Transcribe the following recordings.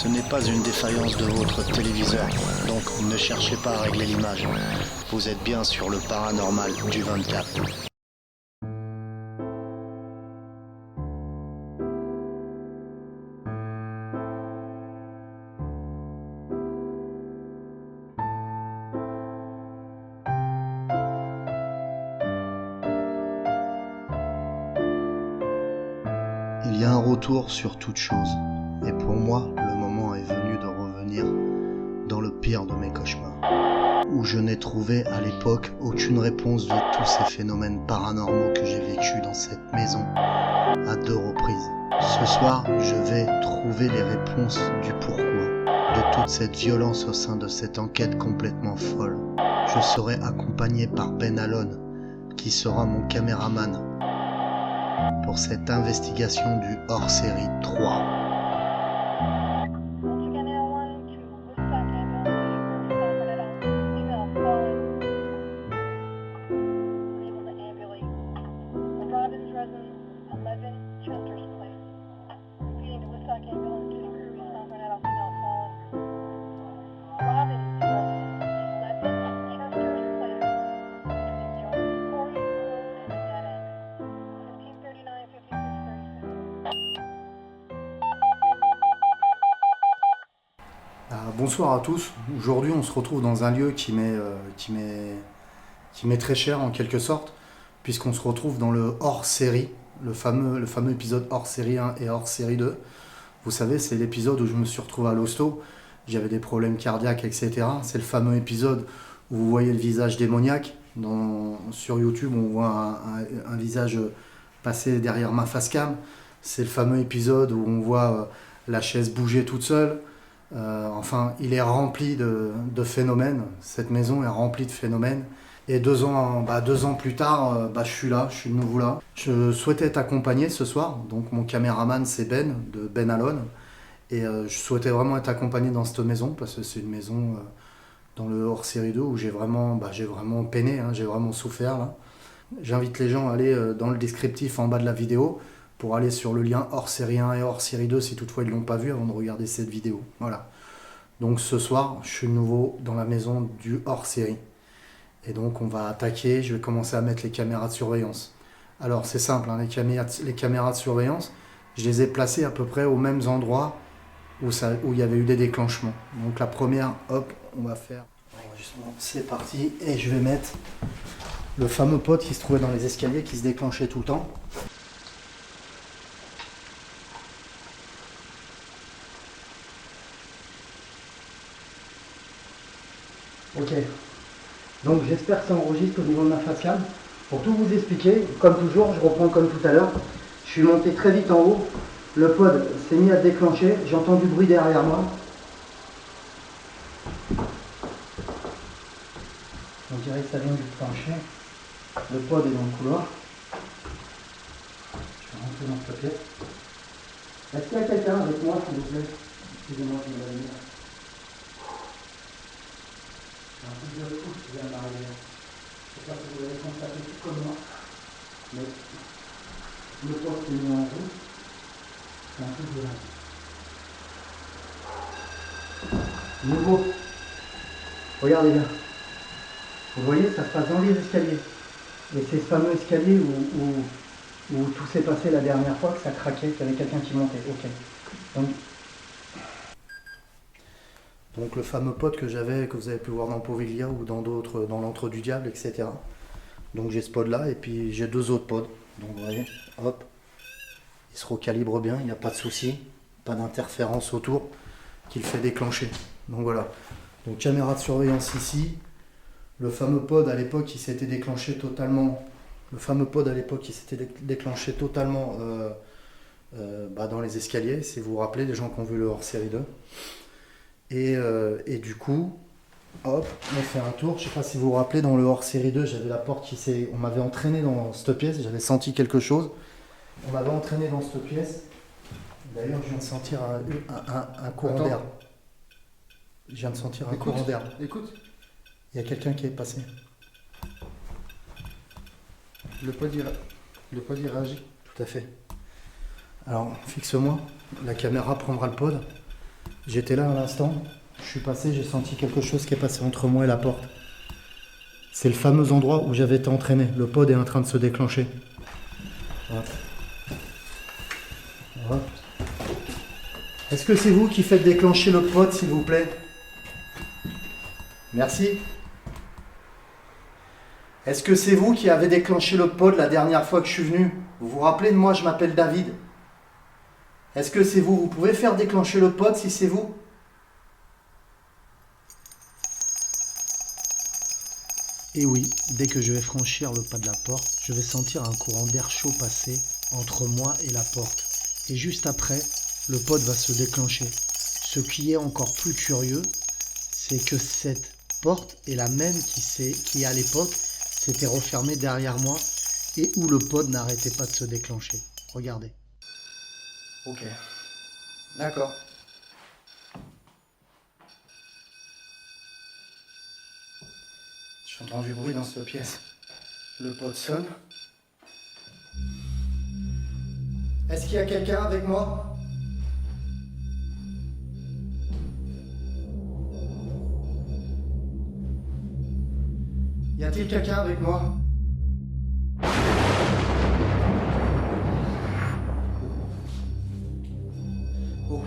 Ce n'est pas une défaillance de votre téléviseur, donc ne cherchez pas à régler l'image. Vous êtes bien sur le paranormal du 24. Il y a un retour sur toute chose, et pour moi, le moment est venu de revenir dans le pire de mes cauchemars, où je n'ai trouvé à l'époque aucune réponse de tous ces phénomènes paranormaux que j'ai vécus dans cette maison à 2 reprises. Ce soir, je vais trouver les réponses du pourquoi de toute cette violence au sein de cette enquête complètement folle. Je serai accompagné par Ben Alon, qui sera mon caméraman pour cette investigation du hors-série 3. Bonsoir à tous. Aujourd'hui, on se retrouve dans un lieu qui m'est très cher en quelque sorte, puisqu'on se retrouve dans le hors-série, le fameux épisode hors-série 1 et hors-série 2. Vous savez, c'est l'épisode où je me suis retrouvé à l'hosto, j'avais des problèmes cardiaques, etc. C'est le fameux épisode où vous voyez le visage démoniaque. Sur YouTube, on voit un visage passer derrière ma face cam. C'est le fameux épisode où on voit la chaise bouger toute seule. Enfin, il est rempli de phénomènes. Cette maison est remplie de phénomènes. Et 2 ans plus tard, je suis là, je suis de nouveau là. Je souhaitais être accompagné ce soir. Donc mon caméraman, c'est Ben, de Ben Alon. Et je souhaitais vraiment être accompagné dans cette maison, parce que c'est une maison dans le hors-série 2 où j'ai vraiment peiné, j'ai vraiment souffert là. J'invite les gens à aller dans le descriptif en bas de la vidéo pour aller sur le lien hors-série 1 et hors-série 2 si toutefois ils ne l'ont pas vu avant de regarder cette vidéo. Voilà. Donc ce soir, je suis de nouveau dans la maison du hors-série. Et donc on va attaquer, je vais commencer à mettre les caméras de surveillance. Alors c'est simple, les caméras de surveillance, je les ai placées à peu près aux mêmes endroits où il y avait eu des déclenchements. Donc la première, hop, on va faire enregistrement, c'est parti. Et je vais mettre le fameux pod qui se trouvait dans les escaliers, qui se déclenchait tout le temps. Ok, donc j'espère que ça enregistre au niveau de ma face cam. Pour tout vous expliquer, comme toujours, je reprends comme tout à l'heure. Je suis monté très vite en haut, le pod s'est mis à déclencher, j'ai entendu du bruit derrière moi. On dirait que ça vient du plancher. Le pod est dans le couloir. Je vais rentrer dans cette pièce. Est-ce qu'il y a quelqu'un avec moi, s'il vous plaît? Excusez-moi, je me lève là. Un peu de coup qui vient d'arriver. Je ne sais pas si vous avez constaté tout comme moi, mais le poste est mis en route. C'est un peu violent. Nouveau. Regardez bien. Vous voyez, ça se passe dans les escaliers. Et c'est ce fameux escalier où tout s'est passé la dernière fois, que ça craquait, qu'il y avait quelqu'un qui montait. Ok. Donc le fameux pod que j'avais, que vous avez pu voir dans Poveglia ou dans d'autres, dans l'Antre du Diable, etc. Donc j'ai ce pod là et puis j'ai 2 autres pods. Donc vous voyez, hop, il se recalibre bien, il n'y a pas de souci, pas d'interférence autour qui le fait déclencher. Donc voilà. Donc caméra de surveillance ici. Le fameux pod à l'époque qui s'était déclenché totalement. Dans les escaliers, si vous vous rappelez, les gens qui ont vu le hors-série 2. Et du coup, hop, on fait un tour. Je ne sais pas si vous vous rappelez, dans le hors-série 2, j'avais la porte qui s'est... On m'avait entraîné dans cette pièce, j'avais senti quelque chose. On m'avait entraîné dans cette pièce. D'ailleurs, je viens de sentir un courant d'air. Je viens de sentir un courant d'air. Écoute. Il y a quelqu'un qui est passé. Le pod il réagit. Tout à fait. Alors, fixe-moi. La caméra prendra le pod. J'étais là à l'instant, je suis passé, j'ai senti quelque chose qui est passé entre moi et la porte. C'est le fameux endroit où j'avais été entraîné. Le pod est en train de se déclencher. Voilà. Voilà. Est-ce que c'est vous qui faites déclencher le pod, s'il vous plaît? Merci. Est-ce que c'est vous qui avez déclenché le pod la dernière fois que je suis venu? Vous vous rappelez de moi, je m'appelle David. Est-ce que c'est vous? Vous pouvez faire déclencher le pod si c'est vous? Et oui, dès que je vais franchir le pas de la porte, je vais sentir un courant d'air chaud passer entre moi et la porte. Et juste après, le pod va se déclencher. Ce qui est encore plus curieux, c'est que cette porte est la même qui à l'époque s'était refermée derrière moi et où le pod n'arrêtait pas de se déclencher. Regardez. Ok. D'accord. J'entends du bruit dans cette pièce. Le pod sonne. Est-ce qu'il y a quelqu'un avec moi? Y a-t-il quelqu'un avec moi? Oh.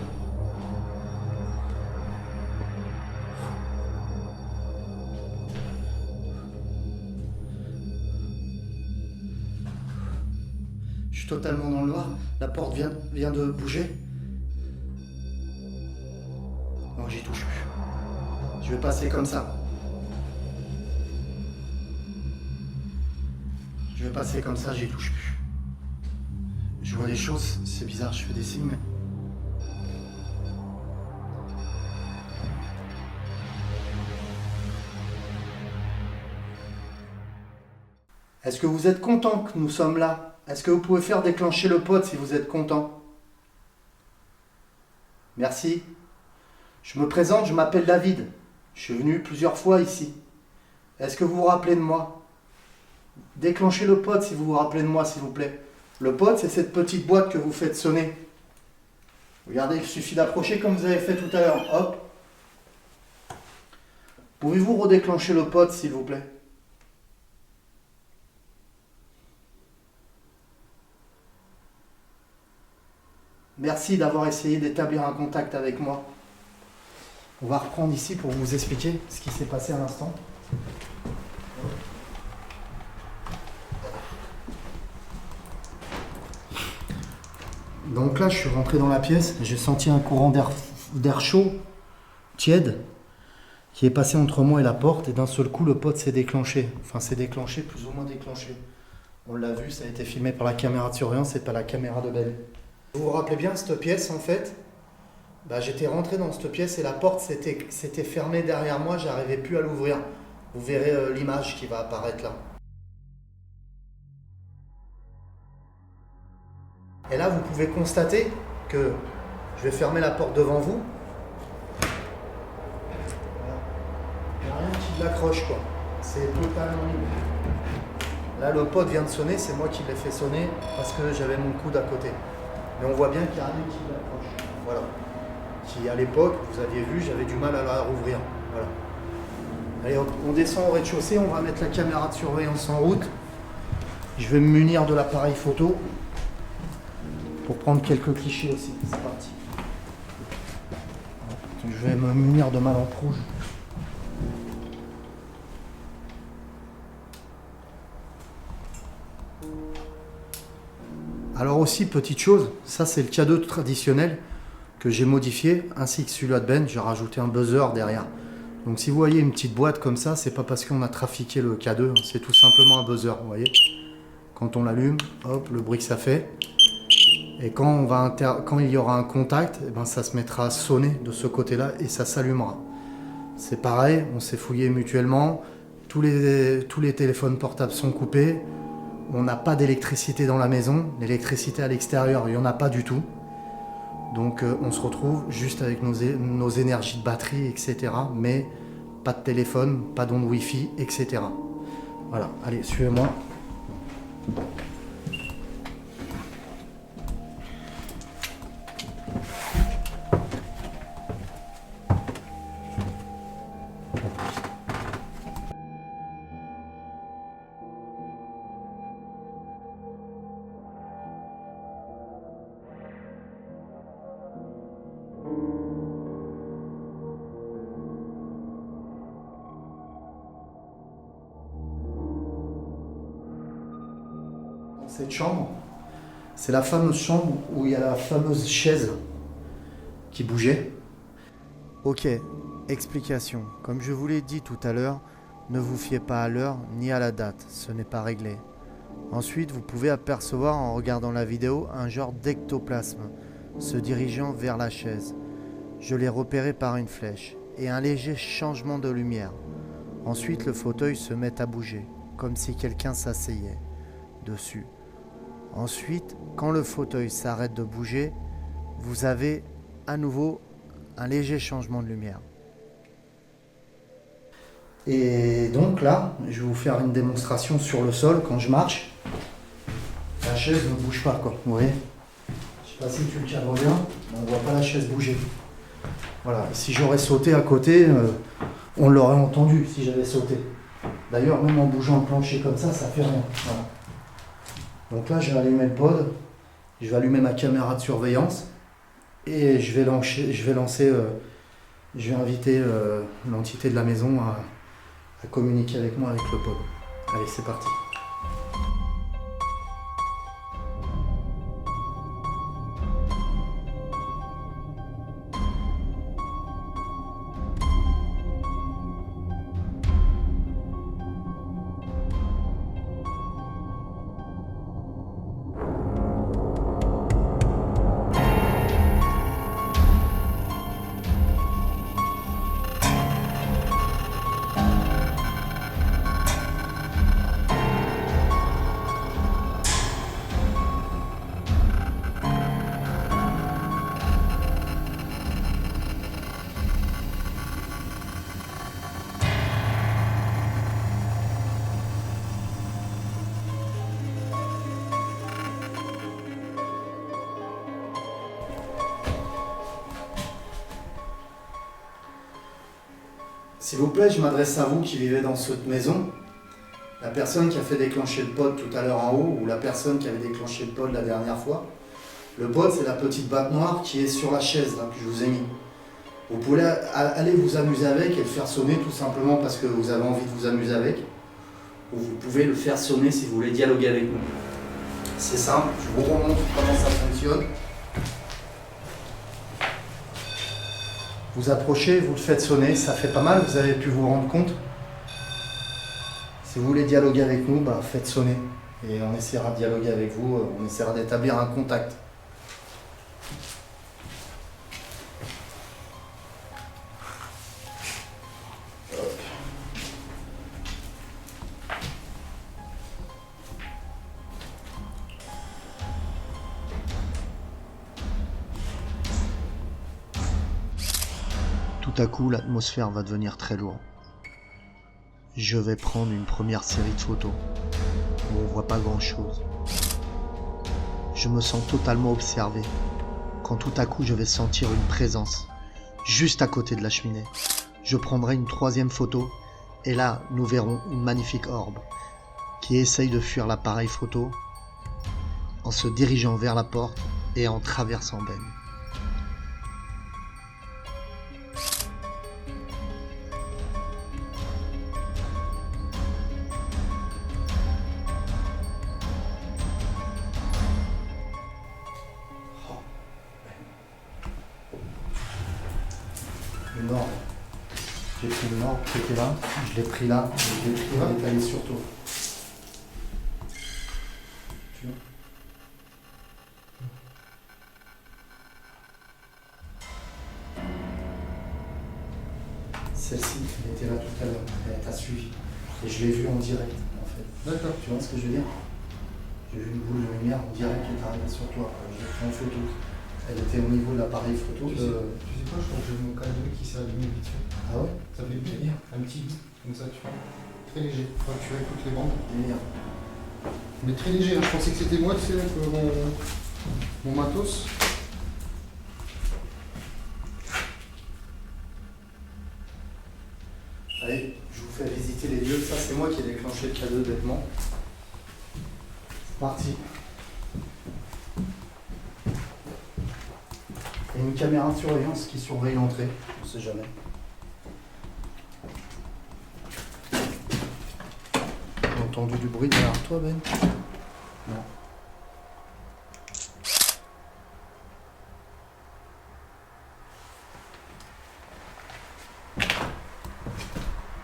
Je suis totalement dans le noir. La porte vient de bouger. Non, j'y touche plus. Je vais passer comme ça. Je vais passer comme ça, j'y touche plus. Je vois des choses, c'est bizarre, je fais des signes. Est-ce que vous êtes content que nous sommes là? Est-ce que vous pouvez faire déclencher le pod si vous êtes content? Merci. Je me présente, je m'appelle David. Je suis venu plusieurs fois ici. Est-ce que vous vous rappelez de moi? Déclenchez le pod si vous vous rappelez de moi, s'il vous plaît. Le pod, c'est cette petite boîte que vous faites sonner. Regardez, il suffit d'approcher comme vous avez fait tout à l'heure. Hop. Pouvez-vous redéclencher le pod, s'il vous plaît? Merci d'avoir essayé d'établir un contact avec moi. On va reprendre ici pour vous expliquer ce qui s'est passé à l'instant. Donc là, je suis rentré dans la pièce, j'ai senti un courant d'air chaud, tiède, qui est passé entre moi et la porte, et d'un seul coup, le pod s'est déclenché. Enfin, s'est déclenché, plus ou moins déclenché. On l'a vu, ça a été filmé par la caméra de surveillance et par la caméra de Ben. Vous vous rappelez bien, cette pièce, en fait, j'étais rentré dans cette pièce et la porte s'était fermée derrière moi, j'arrivais plus à l'ouvrir. Vous verrez l'image qui va apparaître là. Et là, vous pouvez constater que je vais fermer la porte devant vous. Voilà. Il n'y a rien qui l'accroche, quoi. C'est totalement libre. Là, le pod vient de sonner, c'est moi qui l'ai fait sonner parce que j'avais mon coude à côté. Mais on voit bien qu'il n'y a rien qui l'accroche. Voilà. Qui, à l'époque, vous aviez vu, j'avais du mal à la rouvrir. Voilà. Allez, on descend au rez-de-chaussée, on va mettre la caméra de surveillance en route. Je vais me munir de l'appareil photo. Pour prendre quelques clichés aussi. C'est parti. Je vais me munir de ma lampe rouge. Alors aussi, petite chose, ça c'est le K2 traditionnel que j'ai modifié, ainsi que celui-là de Ben, j'ai rajouté un buzzer derrière. Donc si vous voyez une petite boîte comme ça, c'est pas parce qu'on a trafiqué le K2, c'est tout simplement un buzzer, vous voyez. Quand on l'allume, hop, le bruit que ça fait. Et quand il y aura un contact, eh ben, ça se mettra à sonner de ce côté-là et ça s'allumera. C'est pareil, on s'est fouillé mutuellement, tous les téléphones portables sont coupés, on n'a pas d'électricité dans la maison, l'électricité à l'extérieur, il n'y en a pas du tout. Donc on se retrouve juste avec nos énergies de batterie, etc. Mais pas de téléphone, pas d'onde Wi-Fi, etc. Voilà, allez, suivez-moi. Cette chambre, c'est la fameuse chambre où il y a la fameuse chaise qui bougeait. Ok, explication. Comme je vous l'ai dit tout à l'heure, ne vous fiez pas à l'heure ni à la date, ce n'est pas réglé. Ensuite, vous pouvez apercevoir en regardant la vidéo un genre d'ectoplasme se dirigeant vers la chaise. Je l'ai repéré par une flèche et un léger changement de lumière. Ensuite, le fauteuil se met à bouger, comme si quelqu'un s'asseyait dessus. Ensuite, quand le fauteuil s'arrête de bouger, vous avez à nouveau un léger changement de lumière. Et donc là, je vais vous faire une démonstration sur le sol quand je marche. La chaise ne bouge pas, quoi. Vous voyez ? Je sais pas si tu le cadres bien, mais on ne voit pas la chaise bouger. Voilà. Si j'aurais sauté à côté, on l'aurait entendu si j'avais sauté. D'ailleurs, même en bougeant le plancher comme ça fait rien. Voilà. Donc là, je vais allumer le pod, je vais allumer ma caméra de surveillance et je vais inviter l'entité de la maison à communiquer avec moi avec le pod. Allez, c'est parti. S'il vous plaît, je m'adresse à vous qui vivez dans cette maison. La personne qui a fait déclencher le pod tout à l'heure en haut, ou la personne qui avait déclenché le pod la dernière fois. Le pod, c'est la petite batte noire qui est sur la chaise là, que je vous ai mis. Vous pouvez aller vous amuser avec et le faire sonner tout simplement parce que vous avez envie de vous amuser avec. Ou vous pouvez le faire sonner si vous voulez dialoguer avec nous. C'est simple, je vous remontre comment ça fonctionne. Vous approchez, vous le faites sonner, ça fait pas mal, vous avez pu vous rendre compte. Si vous voulez dialoguer avec nous, faites sonner. Et on essaiera de dialoguer avec vous, on essaiera d'établir un contact. Tout à coup, l'atmosphère va devenir très lourde. Je vais prendre une première série de photos où on voit pas grand chose. Je me sens totalement observé quand tout à coup je vais sentir une présence juste à côté de la cheminée. Je prendrai une troisième photo et là nous verrons une magnifique orbe qui essaye de fuir l'appareil photo en se dirigeant vers la porte et en traversant Ben. Une orbe. J'ai pris une orbe qui était là, je l'ai pris là, et je l'ai pris là, et elle est sur toi. Tu vois ? Celle-ci, elle était là tout à l'heure, elle t'a suivi. Et je l'ai vue en direct, en fait. D'accord. Tu vois ce que je veux dire ? J'ai vu une boule de lumière en direct qui est arrivée sur toi. Je l'ai pris en photo. Elle était au niveau de l'appareil photo. Tu sais quoi, je crois que j'ai mon calendrier qui s'est allumé vite fait. Ah ouais ? Ça fait plaisir, un petit bout, comme ça, tu vois. Très léger, enfin, tu vois, toutes les bandes. Délire. Mais très léger, hein. Je pensais que c'était moi, tu sais, avec mon matos. Allez, je vous fais visiter les lieux. Ça, c'est moi qui ai déclenché le cadeau de vêtements. C'est parti. Il y a une caméra de surveillance qui surveille l'entrée. On ne sait jamais. T'as entendu du bruit derrière toi, Ben ? Non.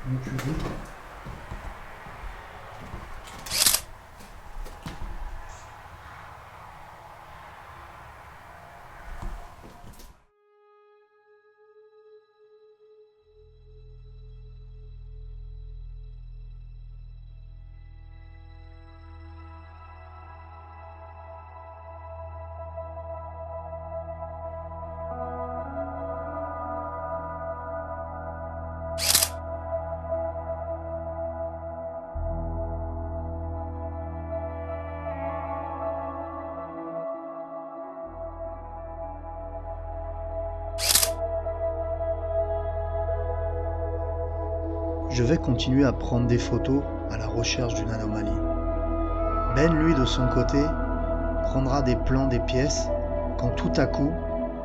une cuisine. Je vais continuer à prendre des photos à la recherche d'une anomalie. Ben, lui, de son côté, prendra des plans des pièces quand tout à coup,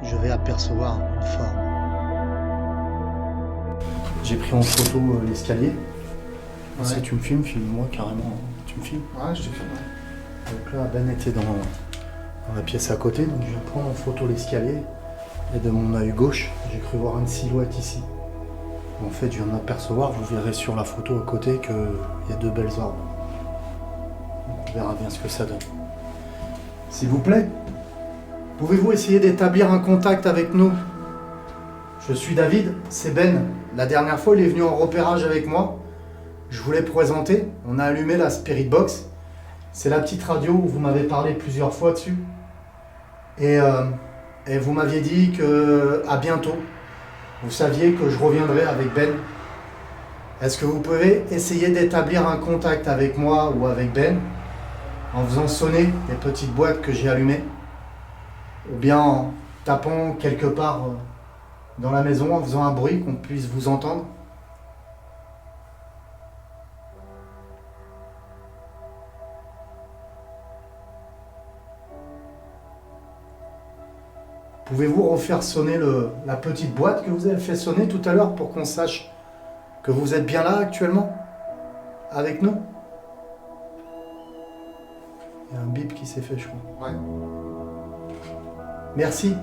je vais apercevoir une forme. J'ai pris en photo l'escalier. Ouais. Si tu me filmes, filme-moi carrément. Tu me filmes. Ouais, je te filme. Ouais. Donc là, Ben était dans la pièce à côté, donc je prends en photo l'escalier. Et de mon œil gauche, j'ai cru voir une silhouette ici. En fait, je viens de m'apercevoir, vous verrez sur la photo à côté qu'il y a 2 belles orbes. Donc on verra bien ce que ça donne. S'il vous plaît, pouvez-vous essayer d'établir un contact avec nous? Je suis David, c'est Ben. La dernière fois, il est venu en repérage avec moi. Je voulais présenter, on a allumé la Spirit Box. C'est la petite radio où vous m'avez parlé plusieurs fois dessus. Et vous m'aviez dit que à bientôt. Vous saviez que je reviendrai avec Ben. Est-ce que vous pouvez essayer d'établir un contact avec moi ou avec Ben en faisant sonner les petites boîtes que j'ai allumées, ou bien en tapant quelque part dans la maison en faisant un bruit qu'on puisse vous entendre? Pouvez-vous refaire sonner la petite boîte que vous avez fait sonner tout à l'heure pour qu'on sache que vous êtes bien là actuellement avec nous? Il y a un bip qui s'est fait, je crois. Ouais. Merci.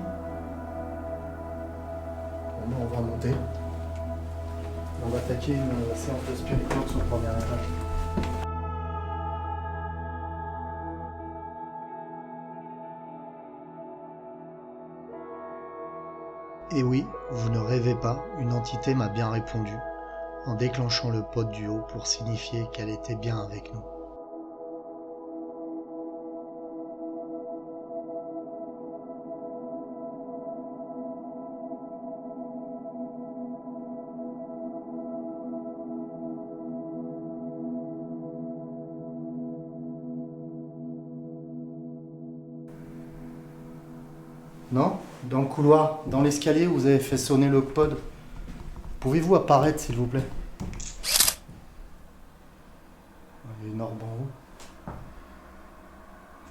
Maintenant, on va monter. On va attaquer une séance de Spirit Box au premier étage. Et oui, vous ne rêvez pas, une entité m'a bien répondu, en déclenchant le pod du haut pour signifier qu'elle était bien avec nous. Non? Dans le couloir, dans l'escalier, vous avez fait sonner le pod. Pouvez-vous apparaître, s'il vous plaît? Il y a une orbe en haut.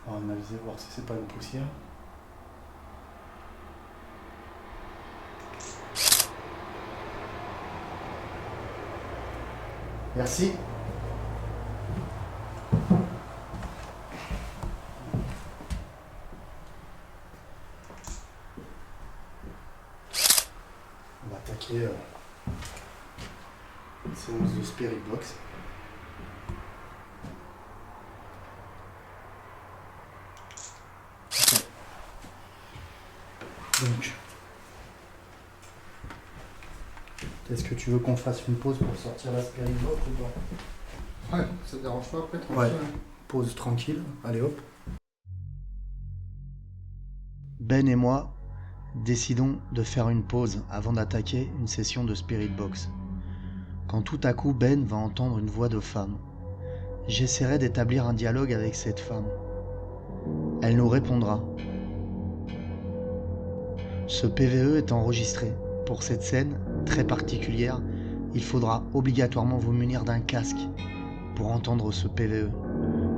On va analyser, voir si c'est pas une poussière. Merci. On va attaquer une séance de Spirit Box. Donc, est-ce que tu veux qu'on fasse une pause pour sortir la Spirit Box ou pas? Ouais, ça te dérange pas après, tranquille. Ouais. Pause tranquille, allez hop. Ben et moi décidons de faire une pause avant d'attaquer une session de Spirit Box. Quand tout à coup Ben va entendre une voix de femme. J'essaierai d'établir un dialogue avec cette femme. Elle nous répondra. Ce PVE est enregistré. Pour cette scène très particulière, il faudra obligatoirement vous munir d'un casque pour entendre ce PVE.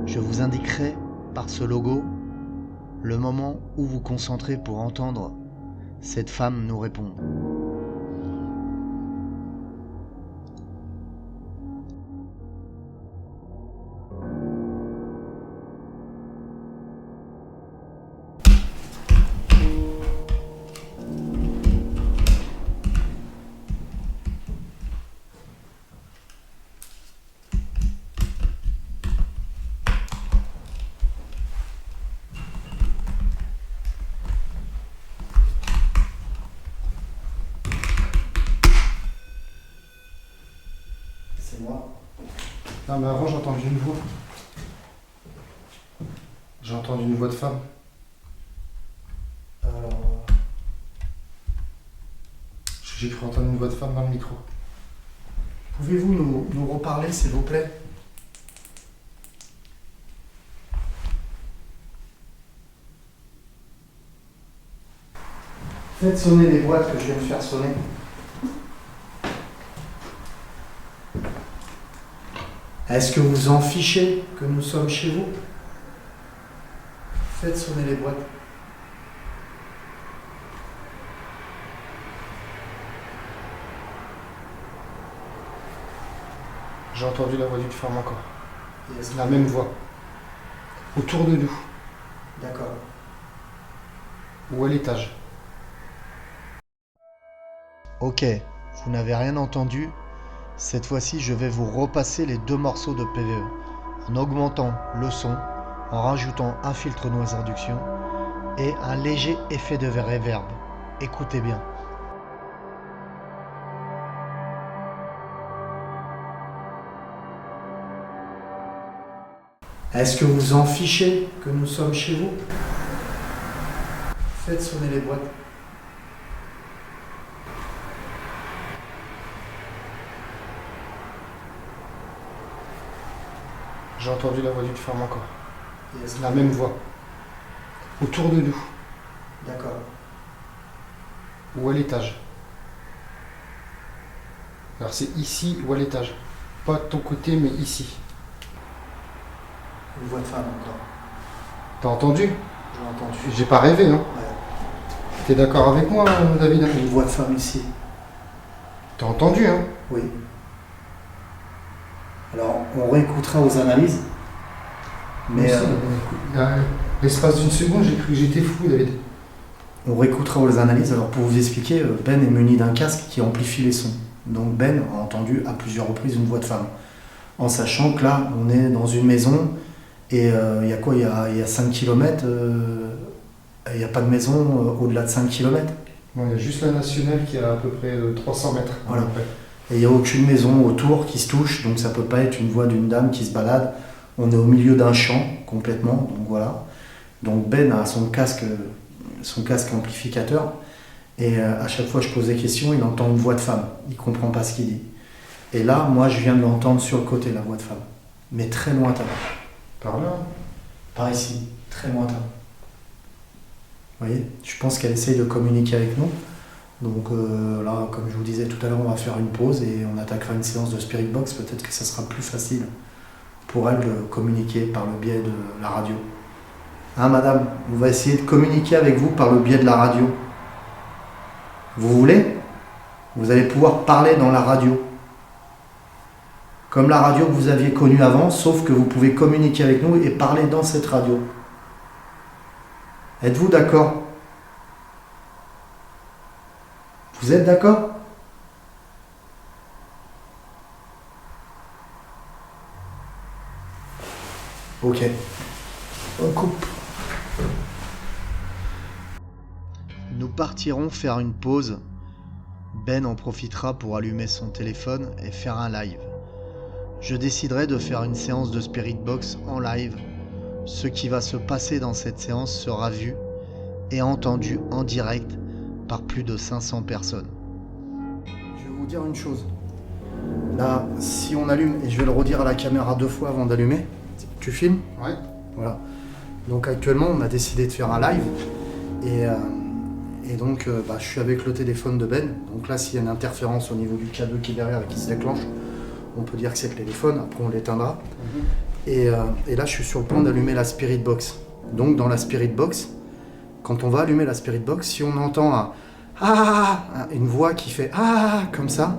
Je vous indiquerai par ce logo le moment où vous concentrez pour entendre cette femme nous répondre. Non, mais avant, j'ai entendu une voix. J'ai entendu une voix de femme. Alors, J'ai cru entendre une voix de femme dans le micro. pouvez-vous nous reparler, s'il vous plaît? Faites sonner les boîtes que je viens de faire sonner. Est-ce que vous en fichez que nous sommes chez vous? Faites sonner les boîtes. J'ai entendu la voix d'une femme encore. Et est-ce que- La même voix. Autour de nous. D'accord. Ou à l'étage. Ok, vous n'avez rien entendu. Cette fois-ci, je vais vous repasser les 2 morceaux de PVE, en augmentant le son, en rajoutant un filtre noise réduction et un léger effet de reverb. Écoutez bien. Est-ce que vous en fichez que nous sommes chez vous? Faites sonner les boîtes. J'ai entendu la voix d'une femme encore. Et est-ce que- La même voix. Autour de nous. D'accord. Ou à l'étage. Alors c'est ici ou à l'étage. Pas de ton côté, mais ici. Une voix de femme encore. T'as entendu? J'ai entendu. J'ai pas rêvé, hein. Ouais. T'es d'accord avec moi, David? Une voix de femme ici. T'as entendu, hein? Oui. Alors, on réécoutera aux analyses. Mais Moi aussi, l'espace d'une seconde, j'ai cru que j'étais fou, David. on réécoutera aux analyses. Alors, pour vous expliquer, Ben est muni d'un casque qui amplifie les sons. Donc, Ben a entendu à plusieurs reprises une voix de femme. En sachant que là, on est dans une maison et il y a quoi? Il y a 5 km. Il n'y a pas de maison au-delà de 5 km. Bon, il y a juste la nationale qui a à peu près 300 mètres. Voilà. À peu près. Et il n'y a aucune maison autour qui se touche, donc ça peut pas être une voix d'une dame qui se balade. On est au milieu d'un champ complètement, donc voilà. Donc Ben a son casque amplificateur, et à chaque fois que je pose des questions, il entend une voix de femme. Il comprend pas ce qu'il dit. Et là, moi, je viens de l'entendre sur le côté, la voix de femme, mais très lointain. Par là. Par ici, très lointain. Vous voyez, je pense qu'elle essaye de communiquer avec nous. Donc là, comme je vous disais tout à l'heure, on va faire une pause et on attaquera une séance de Spirit Box. Peut-être que ça sera plus facile pour elle de communiquer par le biais de la radio. Hein, madame, on va essayer de communiquer avec vous par le biais de la radio. Vous voulez? Vous allez pouvoir parler dans la radio. Comme la radio que vous aviez connue avant, sauf que vous pouvez communiquer avec nous et parler dans cette radio. Êtes-vous d'accord? Vous êtes d'accord? Ok. On coupe. Nous partirons faire une pause. Ben en profitera pour allumer son téléphone et faire un live. Je déciderai de faire une séance de Spirit Box en live. Ce qui va se passer dans cette séance sera vu et entendu en direct par plus de 500 personnes. Je vais vous dire une chose. Là, si on allume, et je vais le redire à la caméra 2 fois avant d'allumer, tu filmes? Ouais. Voilà. Donc actuellement, on a décidé de faire un live. Et donc, je suis avec le téléphone de Ben. Donc là, s'il y a une interférence au niveau du câble qui est derrière et qui se déclenche, on peut dire que c'est le téléphone. Après, on l'éteindra. Et là, je suis sur le point d'allumer la Spirit Box. Donc, dans la Spirit Box, quand on va allumer la Spirit Box, si on entend une voix qui fait comme ça,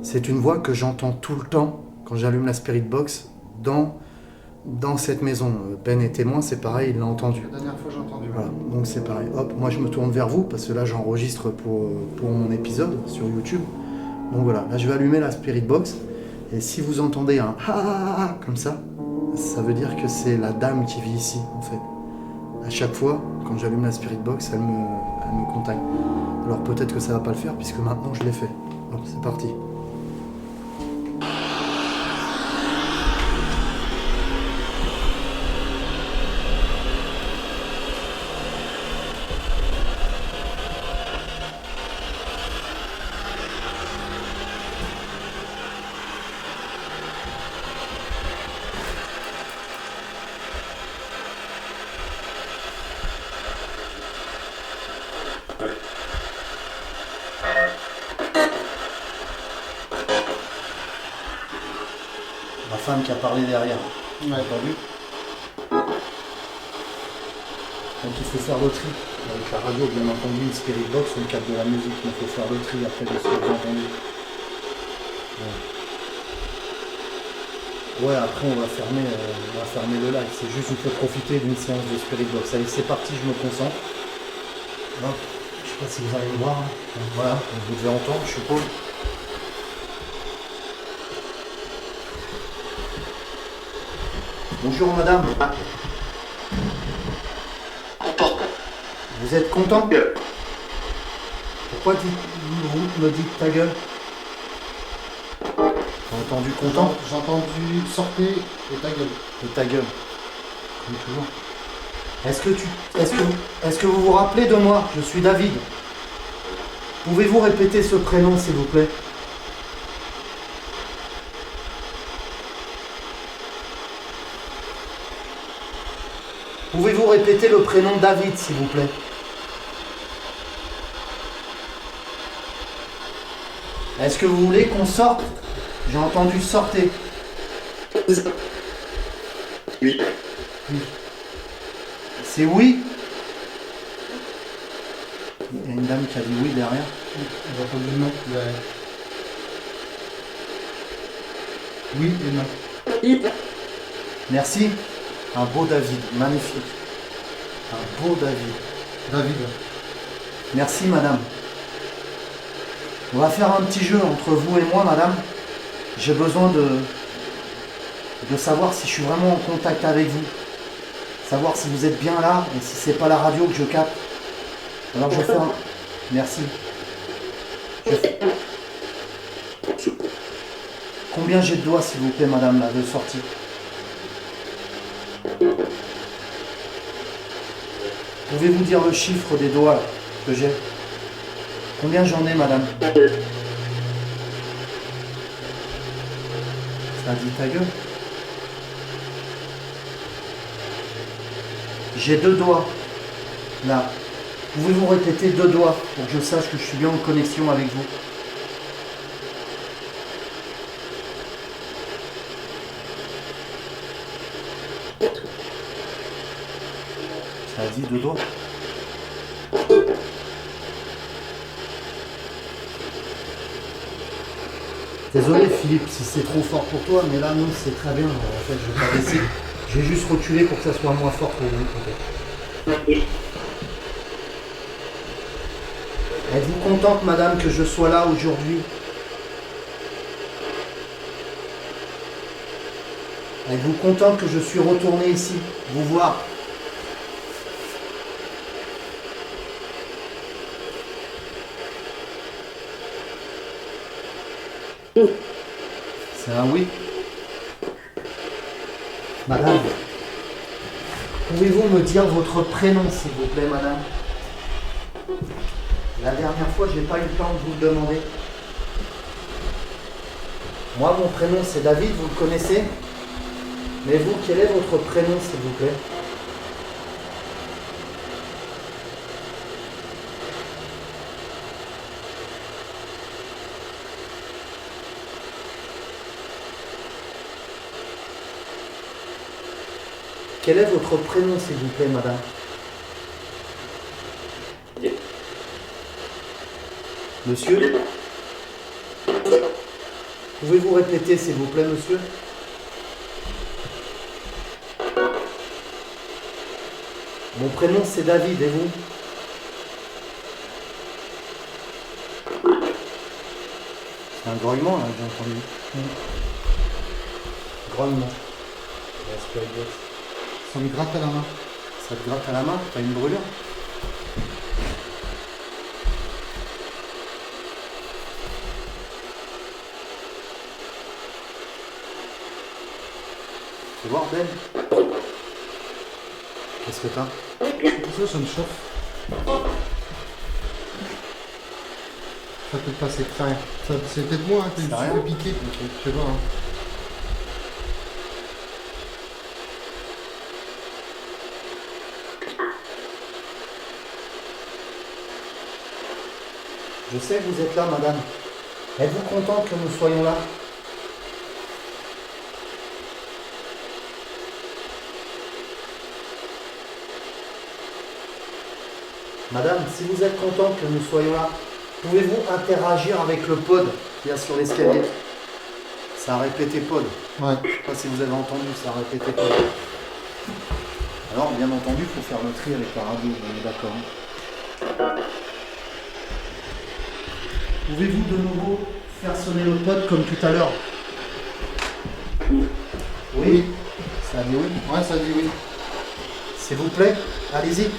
c'est une voix que j'entends tout le temps quand j'allume la Spirit Box dans cette maison. Ben est témoin, c'est pareil, il l'a entendu. La dernière fois, j'ai entendu. Voilà, donc c'est pareil. Hop, moi je me tourne vers vous parce que là j'enregistre pour mon épisode sur YouTube. Donc voilà, là je vais allumer la Spirit Box. Et si vous entendez un comme ça veut dire que c'est la dame qui vit ici en fait. À chaque fois, quand j'allume la Spirit Box, elle me contacte. Alors peut-être que ça va pas le faire puisque maintenant je l'ai fait. Hop, c'est parti. femme qui a parlé derrière. Ouais. T'as vu? Donc il faut faire le tri. Avec la radio, bien entendu, une Spirit Box, on capte de la musique, mais il faut faire le tri après de ce que vous entendez. Ouais, après on va fermer le live. C'est juste, il faut profiter d'une séance de Spirit Box. Allez, c'est parti, je me concentre. Hop. Je sais pas si vous allez me voir. Hein. Donc, voilà, vous devez entendre, je suppose. Bonjour madame. Vous êtes content? Pourquoi vous me dites ta gueule? J'ai entendu content J'ai entendu sortez et ta gueule. et ta gueule. Comme toujours. Est-ce que vous vous rappelez de moi? Je suis David. Pouvez-vous répéter ce prénom s'il vous plaît? Pouvez-vous répéter le prénom David s'il vous plaît? Est-ce que vous voulez qu'on sorte? J'ai entendu sortez. Oui. C'est oui? Il y a une dame qui a dit oui derrière. J'ai entendu non. Oui et non. Merci. Un beau David, magnifique. Un beau David. David. Merci madame. On va faire un petit jeu entre vous et moi madame. J'ai besoin de savoir si je suis vraiment en contact avec vous. Savoir si vous êtes bien là et si c'est pas la radio que je capte. Alors je fais un... Merci. Combien j'ai de doigts s'il vous plaît madame là de sortie? Pouvez-vous dire le chiffre des doigts que j'ai? Combien j'en ai madame? Ça dit ta gueule. J'ai 2 doigts. Là. Pouvez-vous répéter 2 doigts pour que je sache que je suis bien en connexion avec vous? Ça a dit 2 doigts. Désolé Philippe si c'est trop fort pour toi, mais là non c'est très bien. En fait je vais pas laisser. J'ai juste reculé pour que ça soit moins fort pour vous. Ok. Êtes-vous contente madame que je sois là aujourd'hui? Êtes-vous contente que je suis retourné ici vous voir? C'est un oui. Madame, pouvez-vous me dire votre prénom, s'il vous plaît, madame? La dernière fois, j'ai pas eu le temps de vous le demander. Moi, mon prénom, c'est David, vous le connaissez? Mais vous, quel est votre prénom, s'il vous plaît? Quel est votre prénom, s'il vous plaît, madame? Monsieur? Pouvez-vous répéter, s'il vous plaît, monsieur? Mon prénom, c'est David, et vous? C'est un grognement, là, j'ai entendu. Grognement. Ça me gratte à la main. Ça te gratte à la main? T'as une brûlure? Tu vois, Ben? Qu'est-ce que t'as? Ça me chauffe. Ça peut passer, c'est rien. C'est peut-être moi, hein, C'est t'es rien. piqué. Je sais pas. Hein. Je sais que vous êtes là, madame. Êtes-vous contente que nous soyons là? Madame, si vous êtes content que nous soyons là, pouvez-vous interagir avec le pod qu'il y a sur l'escalier? Ça a répété pod. Ouais. Je sais pas si vous avez entendu, ça a répété pod. Alors, bien entendu, il faut faire le tri avec la radio, on est d'accord. Pouvez-vous de nouveau faire sonner le pod comme tout à l'heure? Oui. Ça dit oui. Ouais, ça dit oui. S'il vous plaît, allez-y.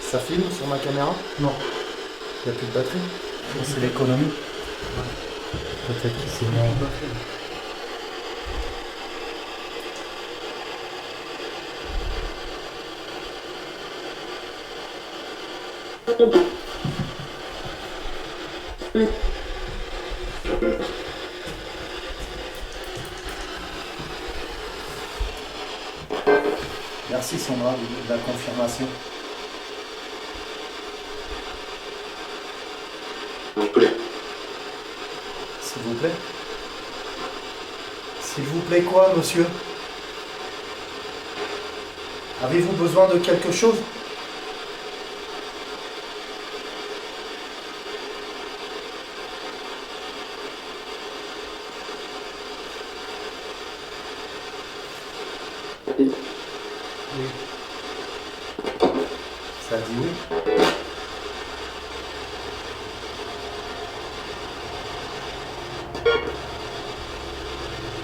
Ça filme sur ma caméra? Non. Il n'y a plus de batterie? C'est l'économie. Peut-être que c'est moins. Merci Sandra de la confirmation. S'il vous plaît. S'il vous plaît quoi, monsieur? Avez-vous besoin de quelque chose? Oui. Ça dit oui.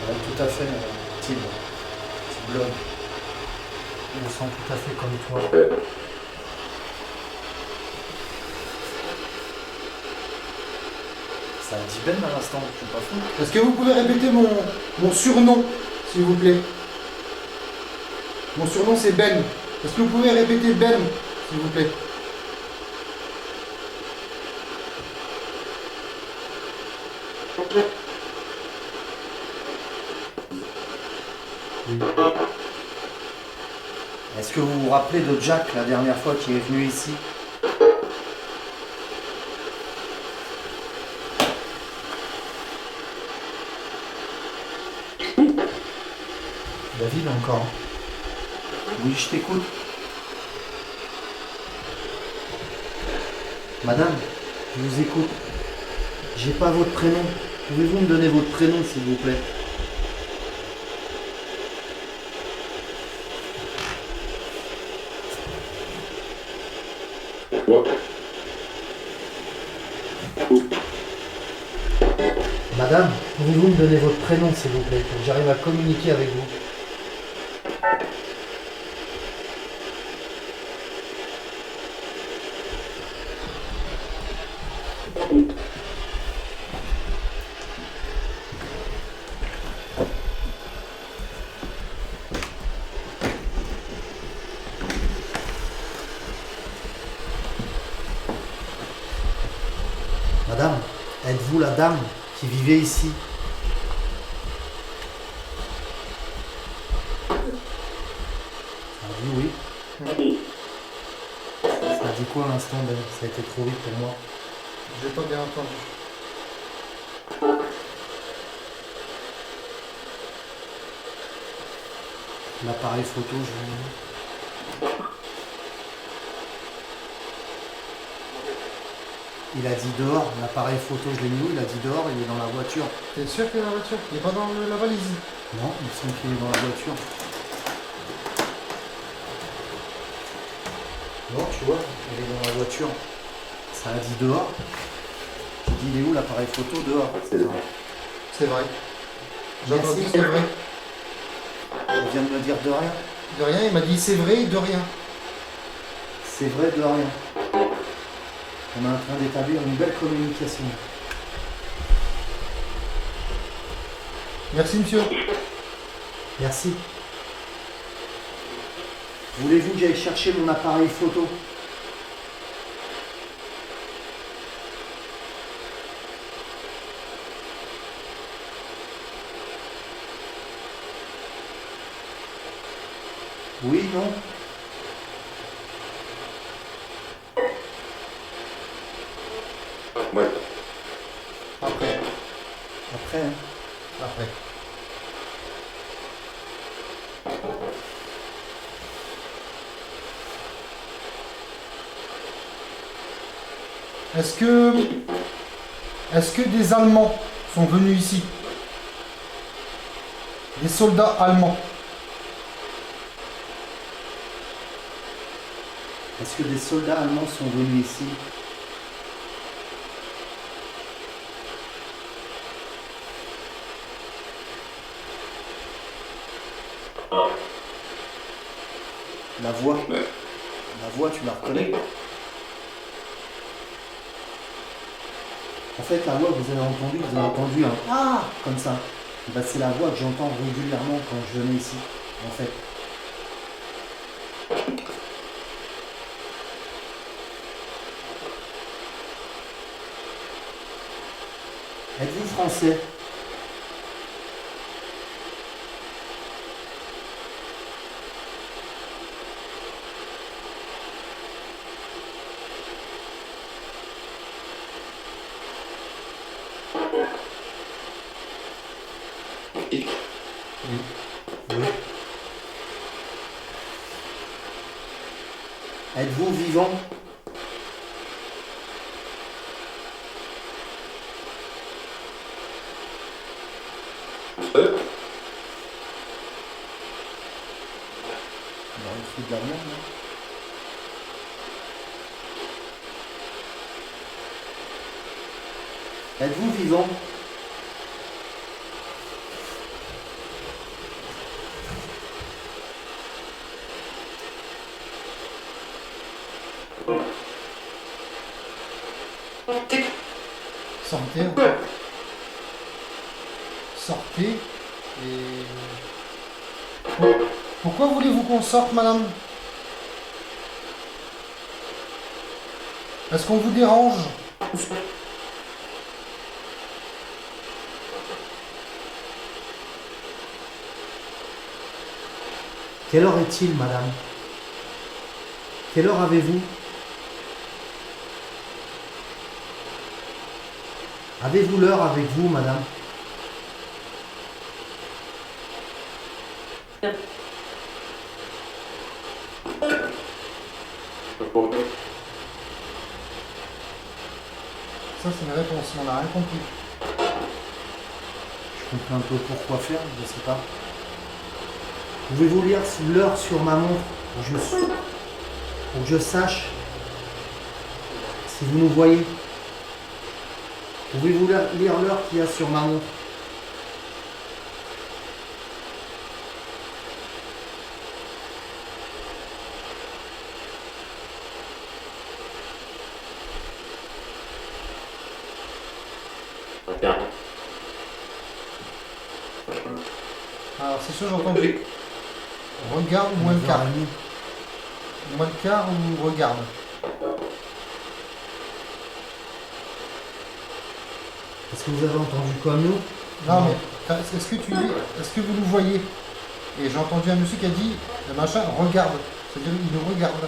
Ouais, tout à fait, Tim. Petit blog. Je me sens tout à fait comme toi. Ça dit Ben à l'instant, je suis pas fou. Est-ce que vous pouvez répéter mon surnom, s'il vous plaît? Mon surnom c'est Ben. Est-ce que vous pouvez répéter Ben, s'il vous plaît? Oui. Est-ce que vous vous rappelez de Jack la dernière fois qui est venu ici? David encore. Oui, je t'écoute. Madame, je vous écoute. J'ai pas votre prénom. Pouvez-vous me donner votre prénom, s'il vous plaît? Madame, pouvez-vous me donner votre prénom, s'il vous plaît, pour que j'arrive à communiquer avec vous? Madame, êtes-vous la dame qui vivait ici? Ça dit oui. Ça dit quoi à l'instant, Ben? Ça a été trop vite pour moi. J'ai pas bien entendu. L'appareil photo, je vais... Il a dit dehors, l'appareil photo, je l'ai mis où? Il a dit dehors, il est dans la voiture. T'es sûr qu'il est dans la voiture? Il est pas dans la valise? Non, il me semble qu'il est dans la voiture. Non, tu vois, il est dans la voiture. Ça a dit dehors. J'ai dit, il est où l'appareil photo? Dehors. C'est vrai. C'est vrai. J'ai Merci. entendu c'est vrai. Il vient de me dire de rien. De rien, il m'a dit c'est vrai de rien. C'est vrai de rien. On est en train d'établir une belle communication. Merci monsieur. Merci. Voulez-vous que j'aille chercher mon appareil photo? Oui, non? Ouais. Après. Après, hein. Après. Est-ce que des Allemands sont venus ici? Des soldats allemands? Est-ce que des soldats allemands sont venus ici? La voix, tu la reconnais? En fait, la voix, vous avez entendu un ah comme ça. Bah, c'est la voix que j'entends régulièrement quand je venais ici, en fait. Êtes-vous français? Oui. Êtes-vous vivant? Il aurait écrit de la merde, là. Êtes-vous vivant? Sortez. Sortez. Et... Pourquoi voulez-vous qu'on sorte, madame? Est-ce qu'on vous dérange? Quelle heure est-il, madame? Quelle heure avez-vous? Avez-vous l'heure avec vous, madame? Ça, c'est une réponse, on n'a rien compris. Je comprends un peu pourquoi faire, je sais pas. Pouvez-vous lire l'heure sur ma montre pour que je sache si vous nous voyez? Pouvez-vous lire l'heure qu'il y a sur ma montre? Alors, c'est sûr, j'ai entendu. Regarde ou moins le quart. Moins le quart ou regarde. Est-ce que vous avez entendu comme nous? Non, mais est-ce que vous nous voyez? Et j'ai entendu un monsieur qui a dit, le machin, regarde. C'est-à-dire, il nous regarde.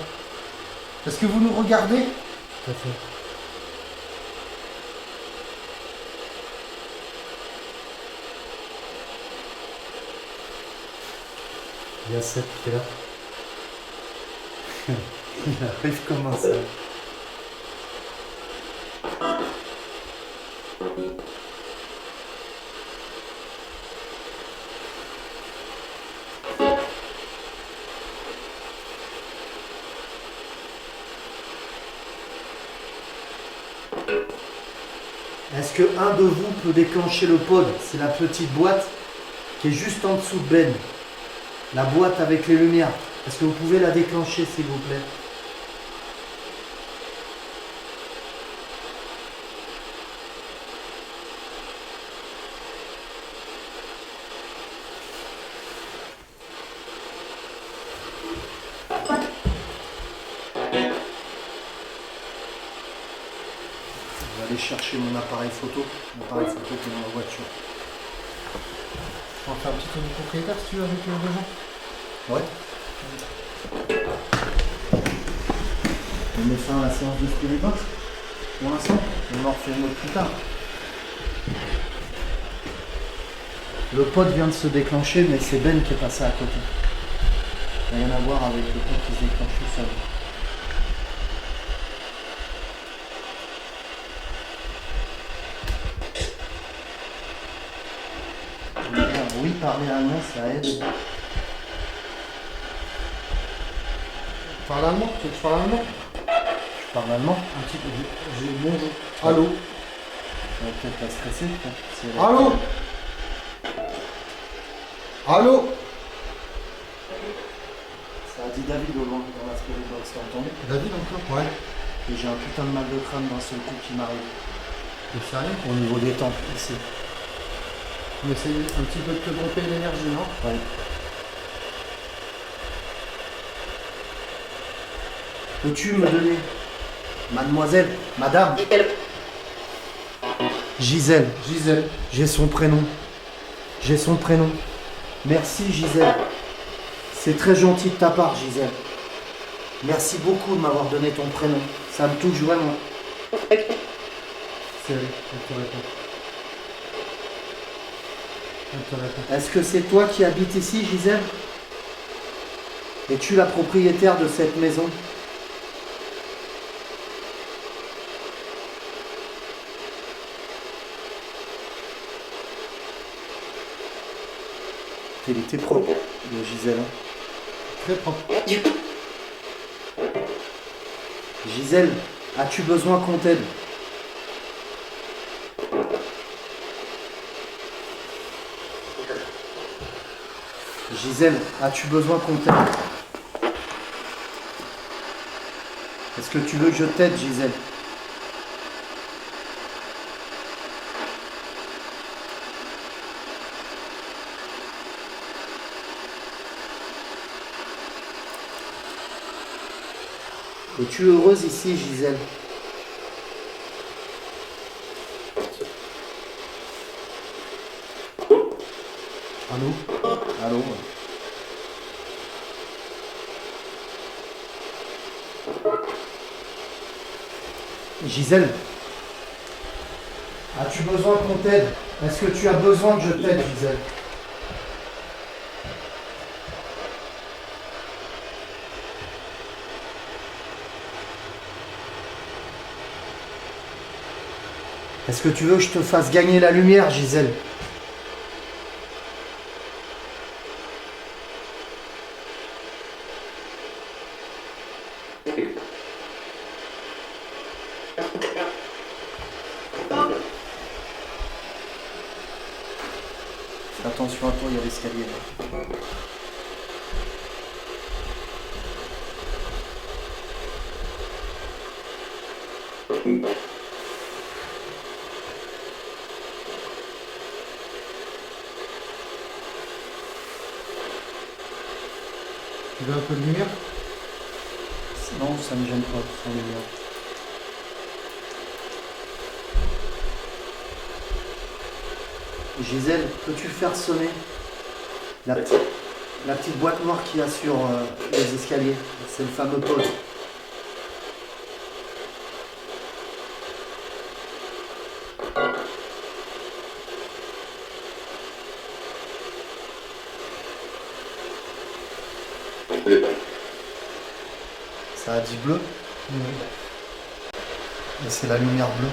Est-ce que vous nous regardez? Tout à fait. Il y a Seth qui est là. Il arrive comment ça? Est-ce que un de vous peut déclencher le pod? C'est la petite boîte qui est juste en dessous de Ben. La boîte avec les lumières. Est-ce que vous pouvez la déclencher, s'il vous plaît? Je vais aller chercher mon appareil photo. L'appareil photo qui est dans la voiture. On va faire un petit tour du propriétaire si tu veux avec des gens. Ouais. On met fin à la séance de Spirit Box pour l'instant. On en refait une autre plus tard. Le pod vient de se déclencher, mais c'est Ben qui est passé à côté. Il n'y a rien à voir avec le pod qui se déclenche tout seul. Oui, parler allemand, ça aide. Parle allemand? Tu veux que je parle allemand? Je parle allemand. Un petit peu. Bonjour. Allô? Ça va peut-être la stresser. Si elle est- Allô? Allô? Ça a dit David au loin dans la spirit box, t'as entendu? David encore? Ouais. Et j'ai un putain de mal de crâne d'un seul coup qui m'arrive. T'es sérieux? Au niveau des tempes, ici. On essaye un petit peu de te dropper l'énergie, non? Ouais. Peux-tu me donner, mademoiselle, madame, Gisèle, Gisèle. j'ai son prénom. J'ai son prénom. Merci Gisèle. C'est très gentil de ta part, Gisèle. Merci beaucoup de m'avoir donné ton prénom. Ça me touche vraiment. C'est elle. Elle te répond. Elle te répond. Est-ce que c'est toi qui habites ici, Gisèle? Es-tu la propriétaire de cette maison? Elle était propre, de Gisèle. Très propre. Gisèle, as-tu besoin qu'on t'aide? Gisèle, as-tu besoin qu'on t'aide? Est-ce que tu veux que je t'aide, Gisèle? Es-tu heureuse ici, Gisèle? Allô? Allô? Gisèle, as-tu besoin qu'on t'aide? Est-ce que tu as besoin que je t'aide, Gisèle? Est-ce que tu veux que je te fasse gagner la lumière, Gisèle? Fais attention à toi, il y a l'escalier là. Tu veux un peu de lumière? Non, ça me gêne pas, sans lumière. Gisèle, peux-tu faire sonner la petite boîte noire qu'il y a sur les escaliers? C'est le fameux pôle. Ça a dit bleu? Et c'est la lumière bleue.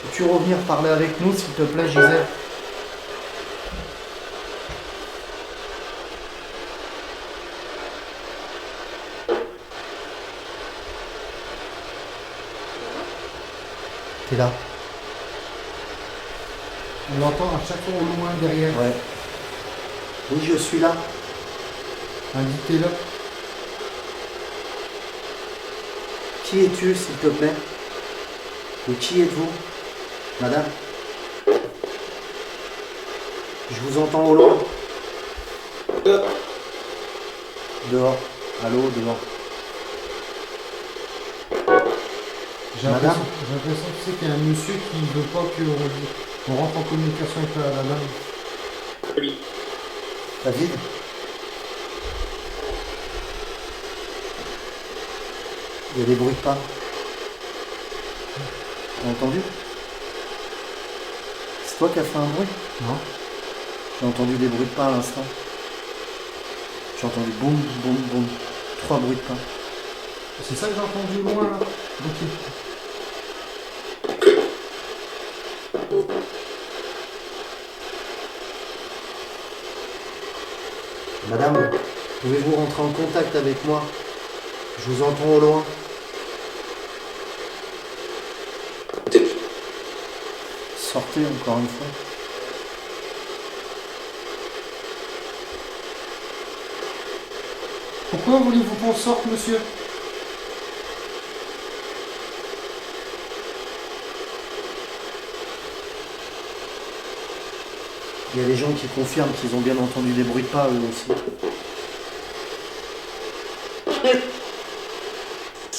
Peux-tu revenir parler avec nous, s'il te plaît, Gisèle? T'es là? On l'entend à chaque fois au loin derrière. Ouais. Oui, je suis là. Indiquez-le. Qui es-tu, s'il te plaît? Et qui êtes-vous, madame? Je vous entends au loin. Dehors. Allô, dehors. J'ai Madame? l'impression tu sais, qu'il y a un monsieur qui ne veut pas qu'on rentre en communication avec la dame. David? Il y a des bruits de pas. T'as entendu? C'est toi qui as fait un bruit? Non. J'ai entendu des bruits de pas à l'instant. J'ai entendu boum, boum, boum. 3 bruits de pas. C'est ça que j'ai entendu loin là. Ok. Madame, pouvez-vous rentrer en contact avec moi? Je vous entends au loin. Sortez encore une fois. Pourquoi voulez-vous qu'on sorte, monsieur? Il y a des gens qui confirment qu'ils ont bien entendu des bruits de pas eux aussi. Je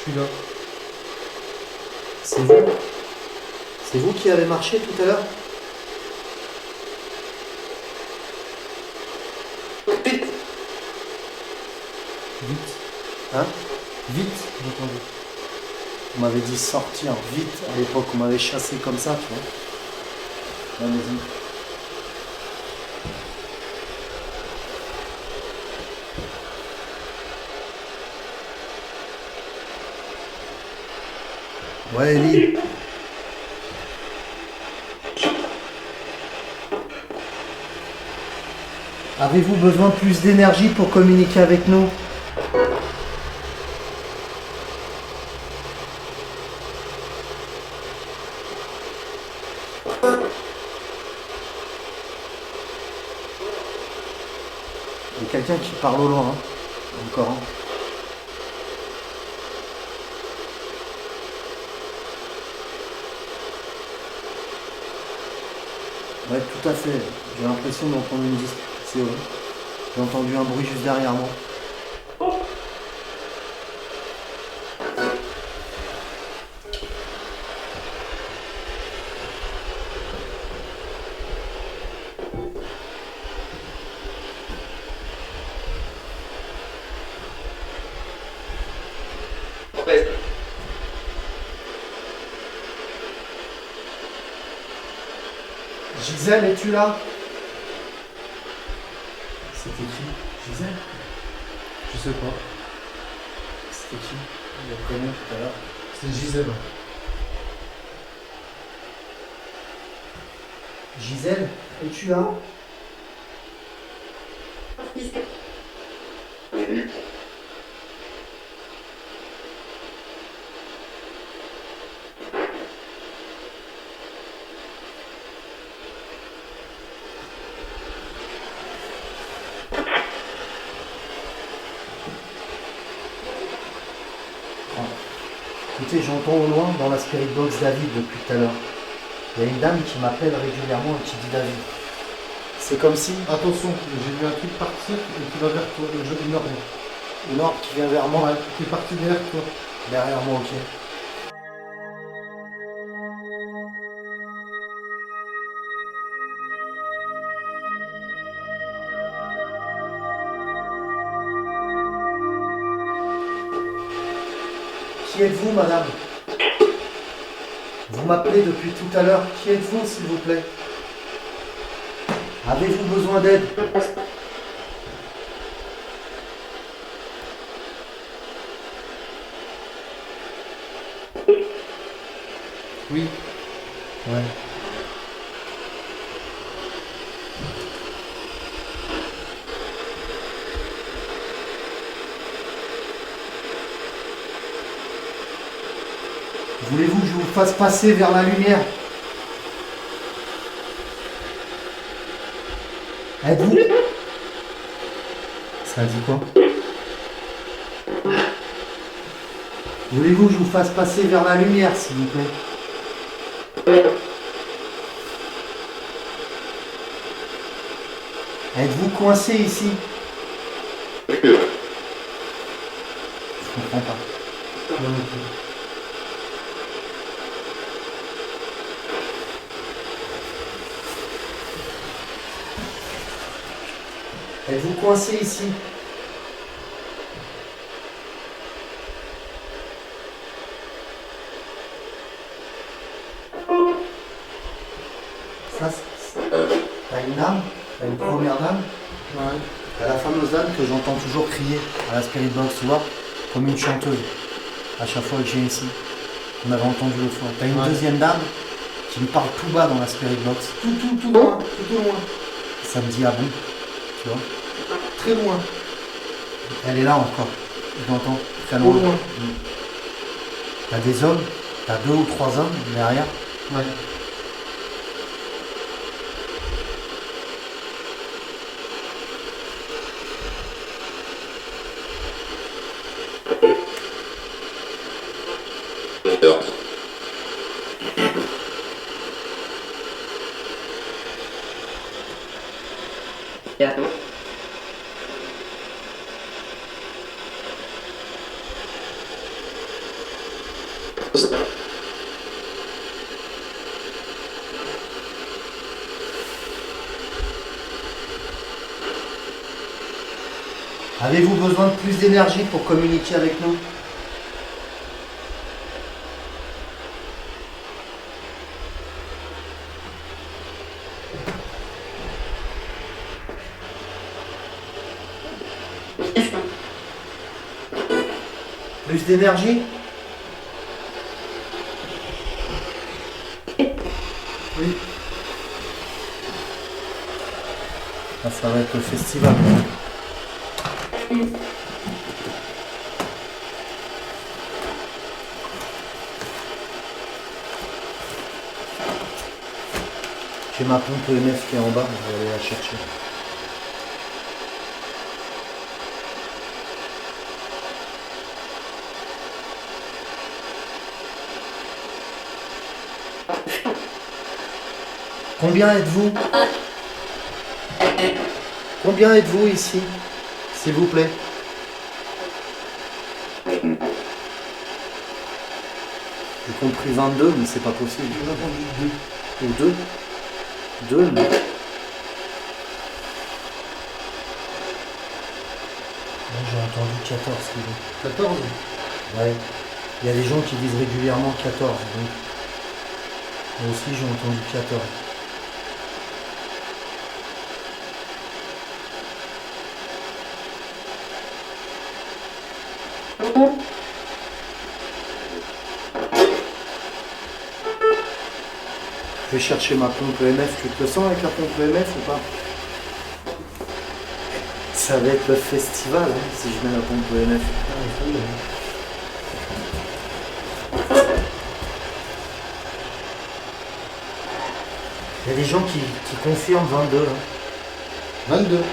suis là. C'est vous? C'est vous qui avez marché tout à l'heure? Vite. Hein? Vite, j'ai entendu. Vous m'avez dit sortir vite à l'époque, vous m'avez chassé comme ça, tu vois. Allez-y. Ouais, Ellie. Avez-vous besoin de plus d'énergie pour communiquer avec nous? Il y a quelqu'un qui parle au loin, hein. Encore. Hein. Ouais, tout à fait. J'ai l'impression d'entendre une discussion. J'ai entendu un bruit juste derrière moi. Gisèle, es-tu là? C'était qui? Gisèle? Je sais pas. C'était qui? Il a prénom tout à l'heure. C'est Gisèle. Gisèle, es-tu là? Écoutez, j'entends au loin dans la spirit box David depuis tout à l'heure. Il y a une dame qui m'appelle régulièrement et qui dit David. C'est comme si Attention, j'ai vu un truc partir et qui va vers toi. Une ordre. une orbe qui vient vers moi, Ouais, qui est parti derrière toi. derrière moi, ok. Qui êtes-vous, madame? Vous m'appelez depuis tout à l'heure. Qui êtes-vous, s'il vous plaît? Avez-vous besoin d'aide? Oui. Ouais. Voulez-vous que je vous fasse passer vers la lumière? Êtes-vous? Ça dit quoi? Voulez-vous que je vous fasse passer vers la lumière, s'il vous plaît? Êtes-vous coincé ici? Je comprends pas. Non, non plus. Êtes-vous coincé ici? Ouais. T'as la fameuse dame que j'entends toujours crier à la Spirit Box, tu vois, comme une chanteuse, à chaque fois que j'ai ici. On avait entendu l'autre fois. T'as une Ouais. deuxième dame qui me parle tout bas dans la Spirit Box. Tout loin, tout au loin. Ça me dit ah bon, tu vois. Très loin. Elle est là encore. Je l'entends très Au loin. loin. T'as des hommes, t'as 2 ou 3 hommes derrière. Ouais. Avez-vous besoin de plus d'énergie pour communiquer avec nous? Plus d'énergie? Oui. Ah, ça va être le festival. J'ai ma pompe EMF qui est en bas, je vais aller la chercher. Combien êtes-vous? Combien êtes-vous ici, s'il vous plaît? J'ai compris 22, mais c'est pas possible. J'ai entendu deux. Ou 2? 2, mais... J'ai entendu 14, Kilo. 14. Ouais. Il y a des gens qui disent régulièrement 14, donc... Moi aussi j'ai entendu 14. Je vais chercher ma pompe EMF. Tu te le sens avec la pompe EMF ou pas? Ça va être le festival hein, si je mets la pompe EMF. Il y a des gens qui confirment 22. Hein. 22.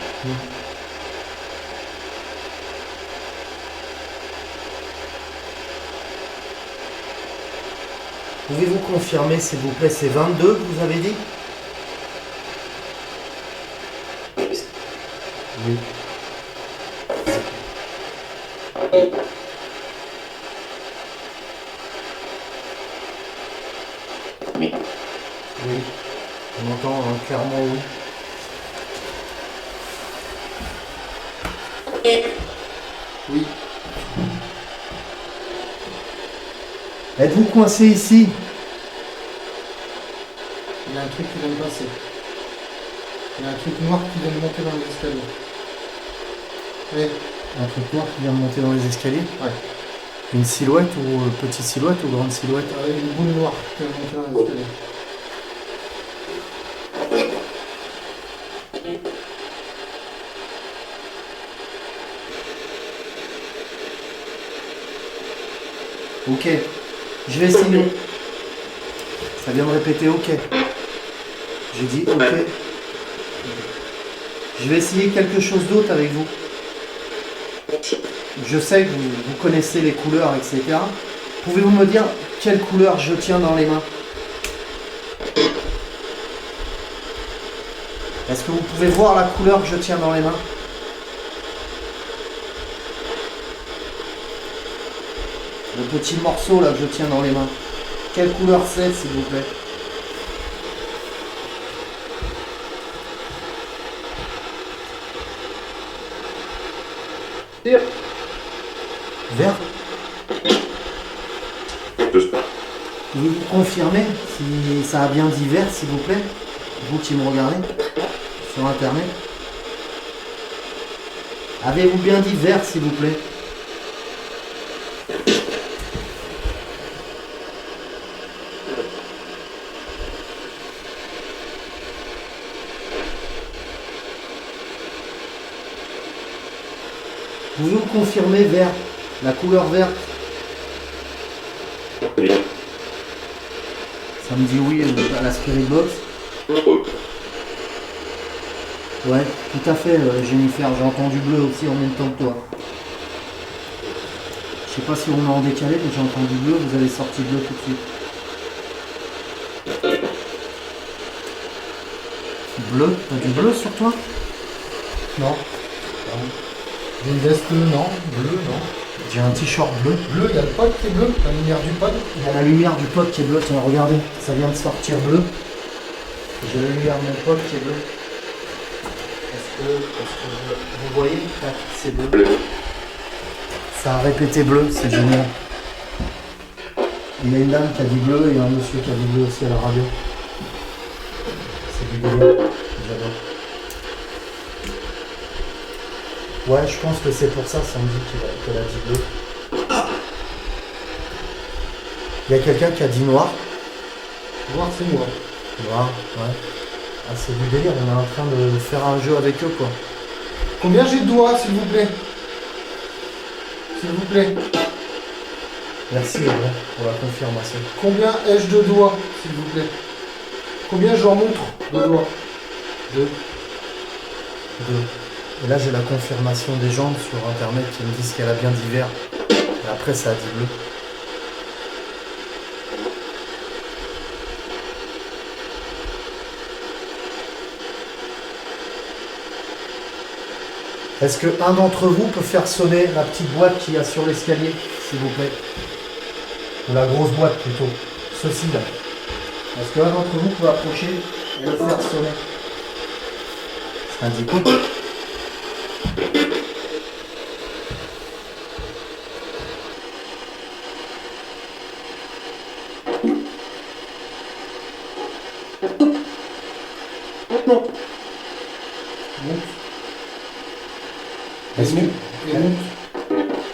Pouvez-vous confirmer s'il vous plaît, c'est 22 que vous avez dit? Oui. Oui. On entend hein, clairement oui. Oui. Êtes-vous coincé ici? Il y a un truc qui vient de passer. Il y a un truc noir qui vient de monter dans les escaliers. Oui. Un truc noir qui vient de monter dans les escaliers? Ouais. Une silhouette ou petite silhouette ou grande silhouette? Une boule noire qui vient de monter dans les escaliers. Ok. Je vais essayer. Ça vient de répéter ok. J'ai dit ok. Je vais essayer quelque chose d'autre avec vous. Je sais que vous connaissez les couleurs, etc. Pouvez-vous me dire quelle couleur je tiens dans les mains? Est-ce que vous pouvez voir la couleur que je tiens dans les mains? Le petit morceau là que je tiens dans les mains. Quelle couleur c'est, s'il vous plaît? Vert. Vous confirmez si ça a bien dit vert, s'il vous plaît? Vous qui me regardez sur internet. Avez-vous bien dit vert, s'il vous plaît? Pouvez-vous confirmer vert? La couleur verte? Ça me dit oui à la Spirit Box. Ouais, tout à fait, Jennifer. J'ai entendu bleu aussi en même temps que toi. Je sais pas si on est en décalé, mais j'ai entendu bleu. Vous avez sorti bleu tout de suite. Bleu? T'as du bleu sur toi? Non. J'ai une veste, non. Bleu, non. J'ai un t-shirt bleu. Bleu, il y a le pod qui est bleu, la lumière du pod. Il y a la lumière du pod qui est bleue. Tiens, regardez, ça vient de sortir bleu. J'ai la lumière de mon pod qui est bleu. Est-ce que vous voyez? Tac, c'est bleu. Ça a répété bleu, c'est génial. Il y a une dame qui a dit bleu et un monsieur qui a dit bleu aussi à la radio. C'est du délire, j'adore. Ouais, je pense que c'est pour ça, ça me dit qu'elle a dit bleu. Il y a quelqu'un qui a dit noir. Voir, c'est moi. Noir, ouais. Ah, c'est du délire, on est en train de faire un jeu avec eux, quoi. Combien j'ai de doigts, s'il vous plaît? S'il vous plaît. Merci, ouais, pour la confirmation. Combien ai-je de doigts, s'il vous plaît? Combien je leur montre de doigts? 2. 2. Et là, j'ai la confirmation des gens sur internet qui me disent qu'elle a bien dit vert. Et après, ça a dit bleu. Est-ce qu'un d'entre vous peut faire sonner la petite boîte qu'il y a sur l'escalier, s'il vous plaît? Ou la grosse boîte plutôt. Ceci là. Est-ce qu'un d'entre vous peut approcher et le faire sonner? Ça indique quoi?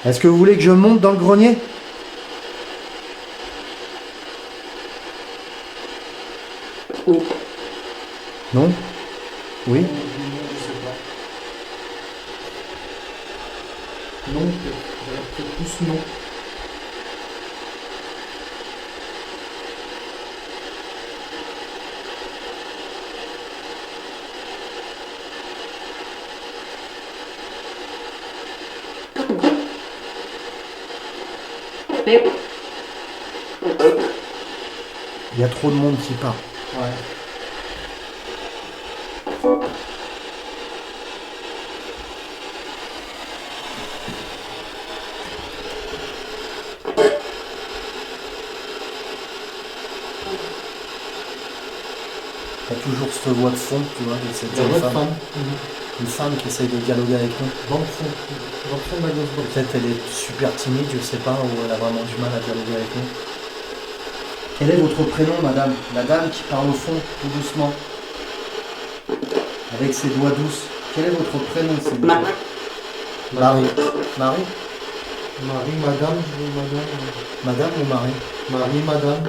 Est-ce que vous voulez que je monte dans le grenier? Non? Oui? Non, peut-être plus non. Il y a trop de monde qui part. Ouais. Il y a toujours cette voix de fond, tu vois, de cette jeune femme. Une femme qui essaye de dialoguer avec nous. Dans le fond de la grosse boîte. Peut-être elle est super timide, je sais pas, ou elle a vraiment du mal à dialoguer avec nous. Quel est votre prénom, madame? La dame qui parle au fond, tout doucement. Avec ses doigts douces. Quel est votre prénom, s'il vous plaît? Marie. Marie? Marie, madame, je veux madame. Madame ou Marie? Marie, madame.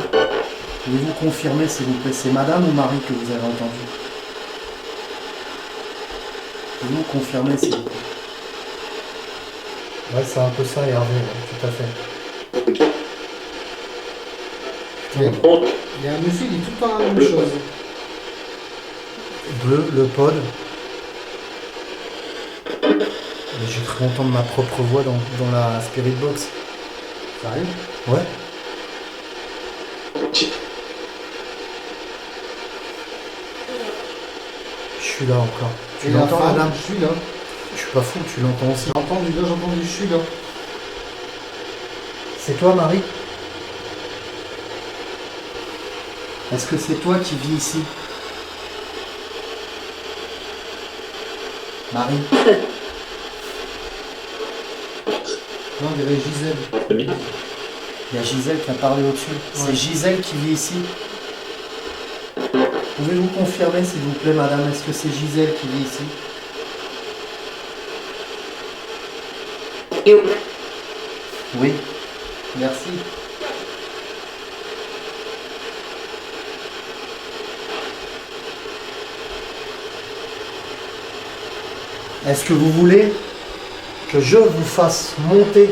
Pouvez-vous confirmer, s'il vous plaît, c'est madame ou Marie que vous avez entendu? Pouvez-vous confirmer, s'il vous plaît? Ouais, c'est un peu ça, Hervé, ouais, tout à fait. Il y a un monsieur, il dit tout le temps la même chose. Bleu, le pod. Et j'ai cru entendre ma propre voix dans la Spirit Box. Ça arrive? Ouais. Je suis là encore. Tu Et la l'entends, femme, madame? je suis là. Je suis pas fou, tu l'entends aussi. J'ai entendu, je suis là. C'est toi, Marie? Est-ce que c'est toi qui vis ici? Marie? Non, il y avait Gisèle. Il y a Gisèle qui a parlé au-dessus. C'est Gisèle qui vit ici. Pouvez-vous confirmer, s'il vous plaît, madame, est-ce que c'est Gisèle qui vit ici? Oui, merci. Est-ce que vous voulez que je vous fasse monter?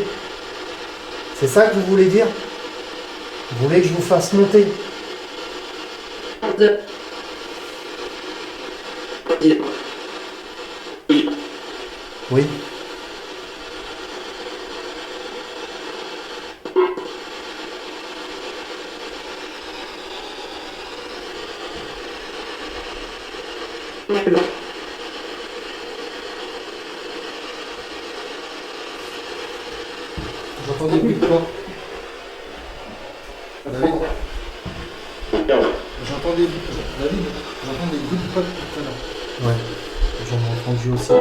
C'est ça que vous voulez dire? Vous voulez que je vous fasse monter? Oui. J'entends des bruits de quoi? David? David, j'entends des bruits de quoi tout à l'heure? Ouais, j'en ai entendu aussi.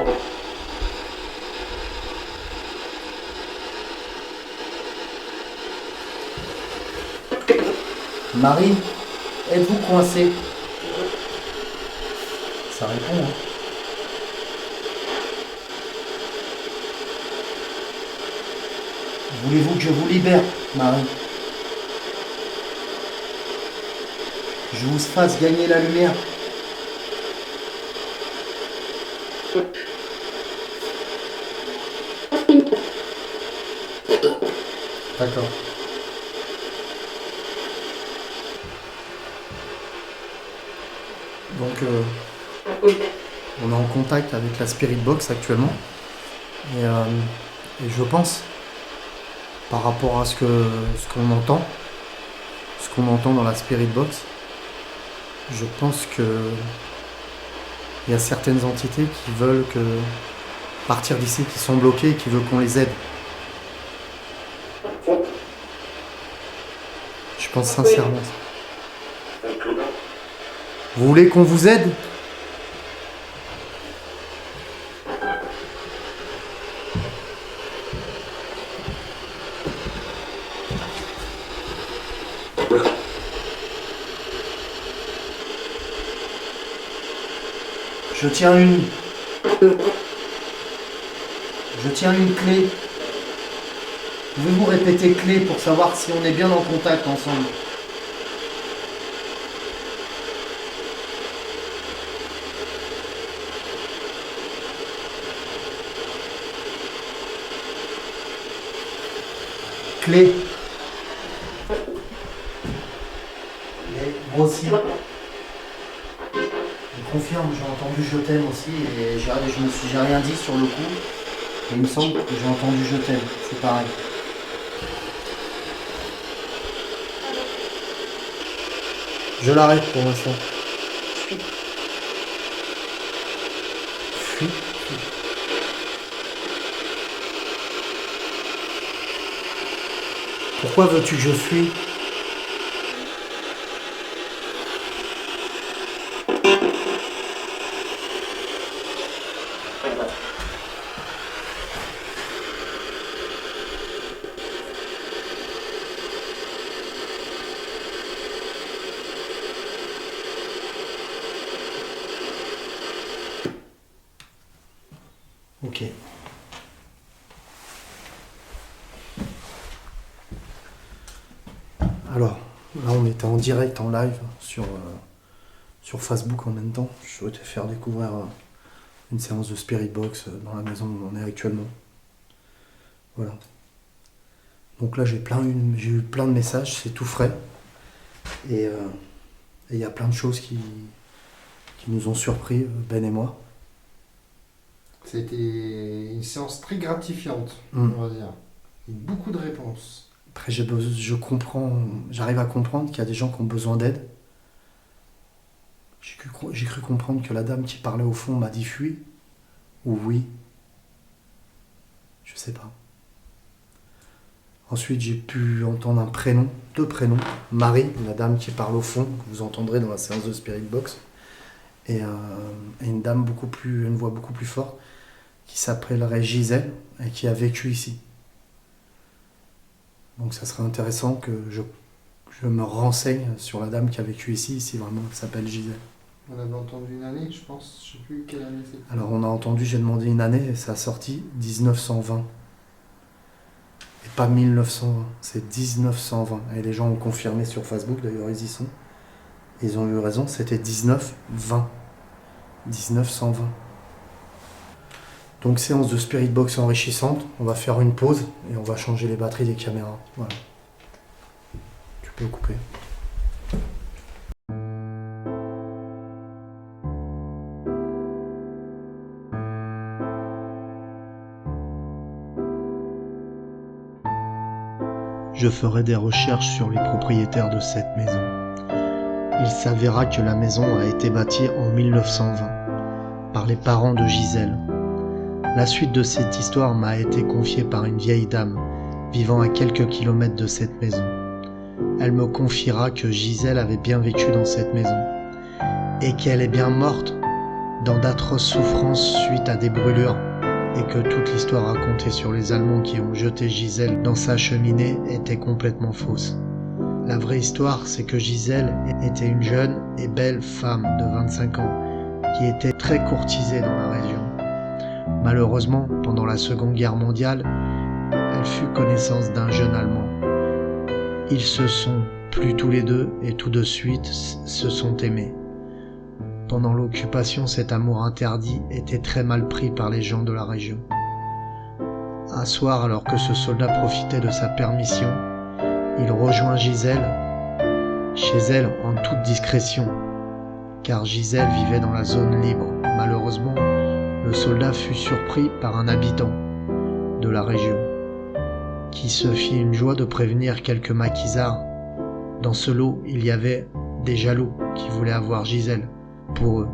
Marie, êtes-vous coincée? Ça répond, hein. Voulez-vous que je vous libère, Marie? Je vous fasse gagner la lumière? D'accord. Donc, on est en contact avec la Spirit Box actuellement. Et je pense, par rapport à ce qu'on entend dans la Spirit Box, je pense que il y a certaines entités qui veulent partir d'ici, qui sont bloquées et qui veulent qu'on les aide. Je pense sincèrement. Vous voulez qu'on vous aide? Je tiens une clé. Pouvez-vous répéter clé pour savoir si on est bien en contact ensemble? Clé. Et moi aussi. Je confirme, j'ai entendu je t'aime aussi et j'ai rien dit sur le coup. Mais il me semble que j'ai entendu je t'aime, c'est pareil. Je l'arrête pour l'instant. Fuis. Pourquoi veux-tu que je fuis? Ok. Alors, là on était en direct, en live, sur Facebook en même temps. Je souhaitais faire découvrir une séance de Spirit Box dans la maison où on est actuellement. Voilà. Donc là j'ai eu plein de messages, c'est tout frais. Et il y a plein de choses qui nous ont surpris, Ben et moi. C'était une séance très gratifiante, on va dire. Beaucoup de réponses. Après j'arrive à comprendre qu'il y a des gens qui ont besoin d'aide. J'ai cru comprendre que la dame qui parlait au fond m'a dit fuis ou oui. Je sais pas. Ensuite j'ai pu entendre deux prénoms. Marie, la dame qui parle au fond, que vous entendrez dans la séance de Spirit Box. Et une dame une voix beaucoup plus forte, qui s'appellerait Gisèle et qui a vécu ici. Donc ça serait intéressant que je me renseigne sur la dame qui a vécu ici, si vraiment elle s'appelle Gisèle. On avait entendu une année, je pense, je sais plus quelle année c'était. Alors on a entendu, j'ai demandé une année et ça a sorti 1920. pas 1920, c'est 1920. Et les gens ont confirmé sur Facebook, d'ailleurs ils y sont. Ils ont eu raison, c'était 1920. 1920. Donc séance de Spirit Box enrichissante. On va faire une pause et on va changer les batteries des caméras. Voilà. Tu peux couper. Je ferai des recherches sur les propriétaires de cette maison. Il s'avéra que la maison a été bâtie en 1920 par les parents de Gisèle. La suite de cette histoire m'a été confiée par une vieille dame vivant à quelques kilomètres de cette maison. Elle me confiera que Gisèle avait bien vécu dans cette maison et qu'elle est bien morte dans d'atroces souffrances suite à des brûlures, et que toute l'histoire racontée sur les Allemands qui ont jeté Gisèle dans sa cheminée était complètement fausse. La vraie histoire, c'est que Gisèle était une jeune et belle femme de 25 ans qui était très courtisée dans la région. Malheureusement, pendant la Seconde Guerre mondiale, elle fut connaissance d'un jeune Allemand. Ils se sont plu tous les deux et tout de suite se sont aimés. Pendant l'occupation, cet amour interdit était très mal pris par les gens de la région. Un soir, alors que ce soldat profitait de sa permission, il rejoint Gisèle chez elle en toute discrétion, car Gisèle vivait dans la zone libre. Malheureusement, le soldat fut surpris par un habitant de la région, qui se fit une joie de prévenir quelques maquisards. Dans ce lot, il y avait des jaloux qui voulaient avoir Gisèle pour eux,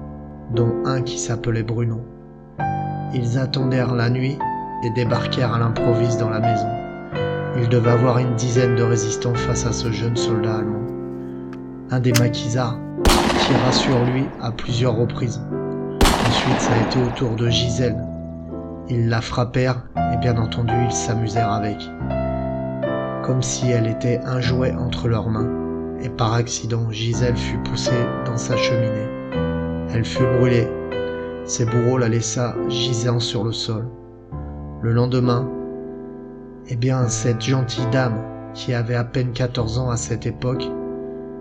dont un qui s'appelait Bruno. Ils attendèrent la nuit et débarquèrent à l'improviste dans la maison. Il devait avoir une dizaine de résistants face à ce jeune soldat allemand. Un des maquisards tira sur lui à plusieurs reprises. Ensuite, ça a été au tour de Gisèle. Ils la frappèrent et bien entendu, ils s'amusèrent avec. Comme si elle était un jouet entre leurs mains. Et par accident, Gisèle fut poussée dans sa cheminée. Elle fut brûlée. Ses bourreaux la laissa gisant sur le sol. Le lendemain, cette gentille dame, qui avait à peine 14 ans à cette époque,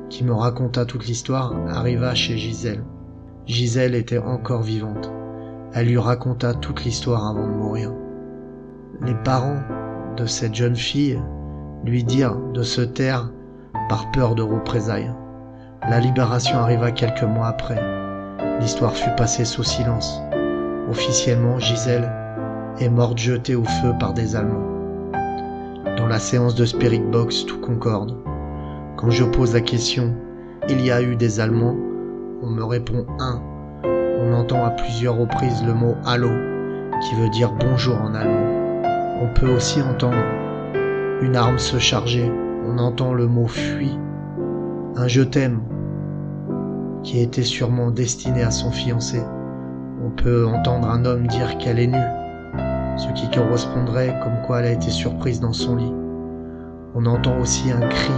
qui me raconta toute l'histoire, arriva chez Gisèle. Gisèle était encore vivante. Elle lui raconta toute l'histoire avant de mourir. Les parents de cette jeune fille lui dirent de se taire par peur de représailles. La libération arriva quelques mois après. L'histoire fut passée sous silence. Officiellement, Gisèle est morte jetée au feu par des Allemands. Dans la séance de Spirit Box, tout concorde. Quand je pose la question « Il y a eu des Allemands ?» on me répond « un ». On entend à plusieurs reprises le mot « Hallo » qui veut dire « bonjour » en allemand. On peut aussi entendre une arme se charger. On entend le mot « fuis ». Un « je t'aime » qui était sûrement destiné à son fiancé. On peut entendre un homme dire qu'elle est nue, ce qui correspondrait comme quoi elle a été surprise dans son lit. On entend aussi un cri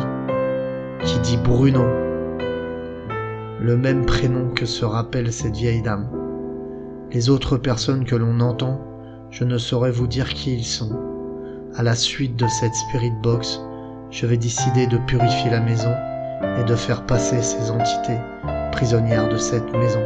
qui dit Bruno, le même prénom que se rappelle cette vieille dame. Les autres personnes que l'on entend, je ne saurais vous dire qui ils sont. À la suite de cette Spirit Box, je vais décider de purifier la maison et de faire passer ces entités prisonnières de cette maison.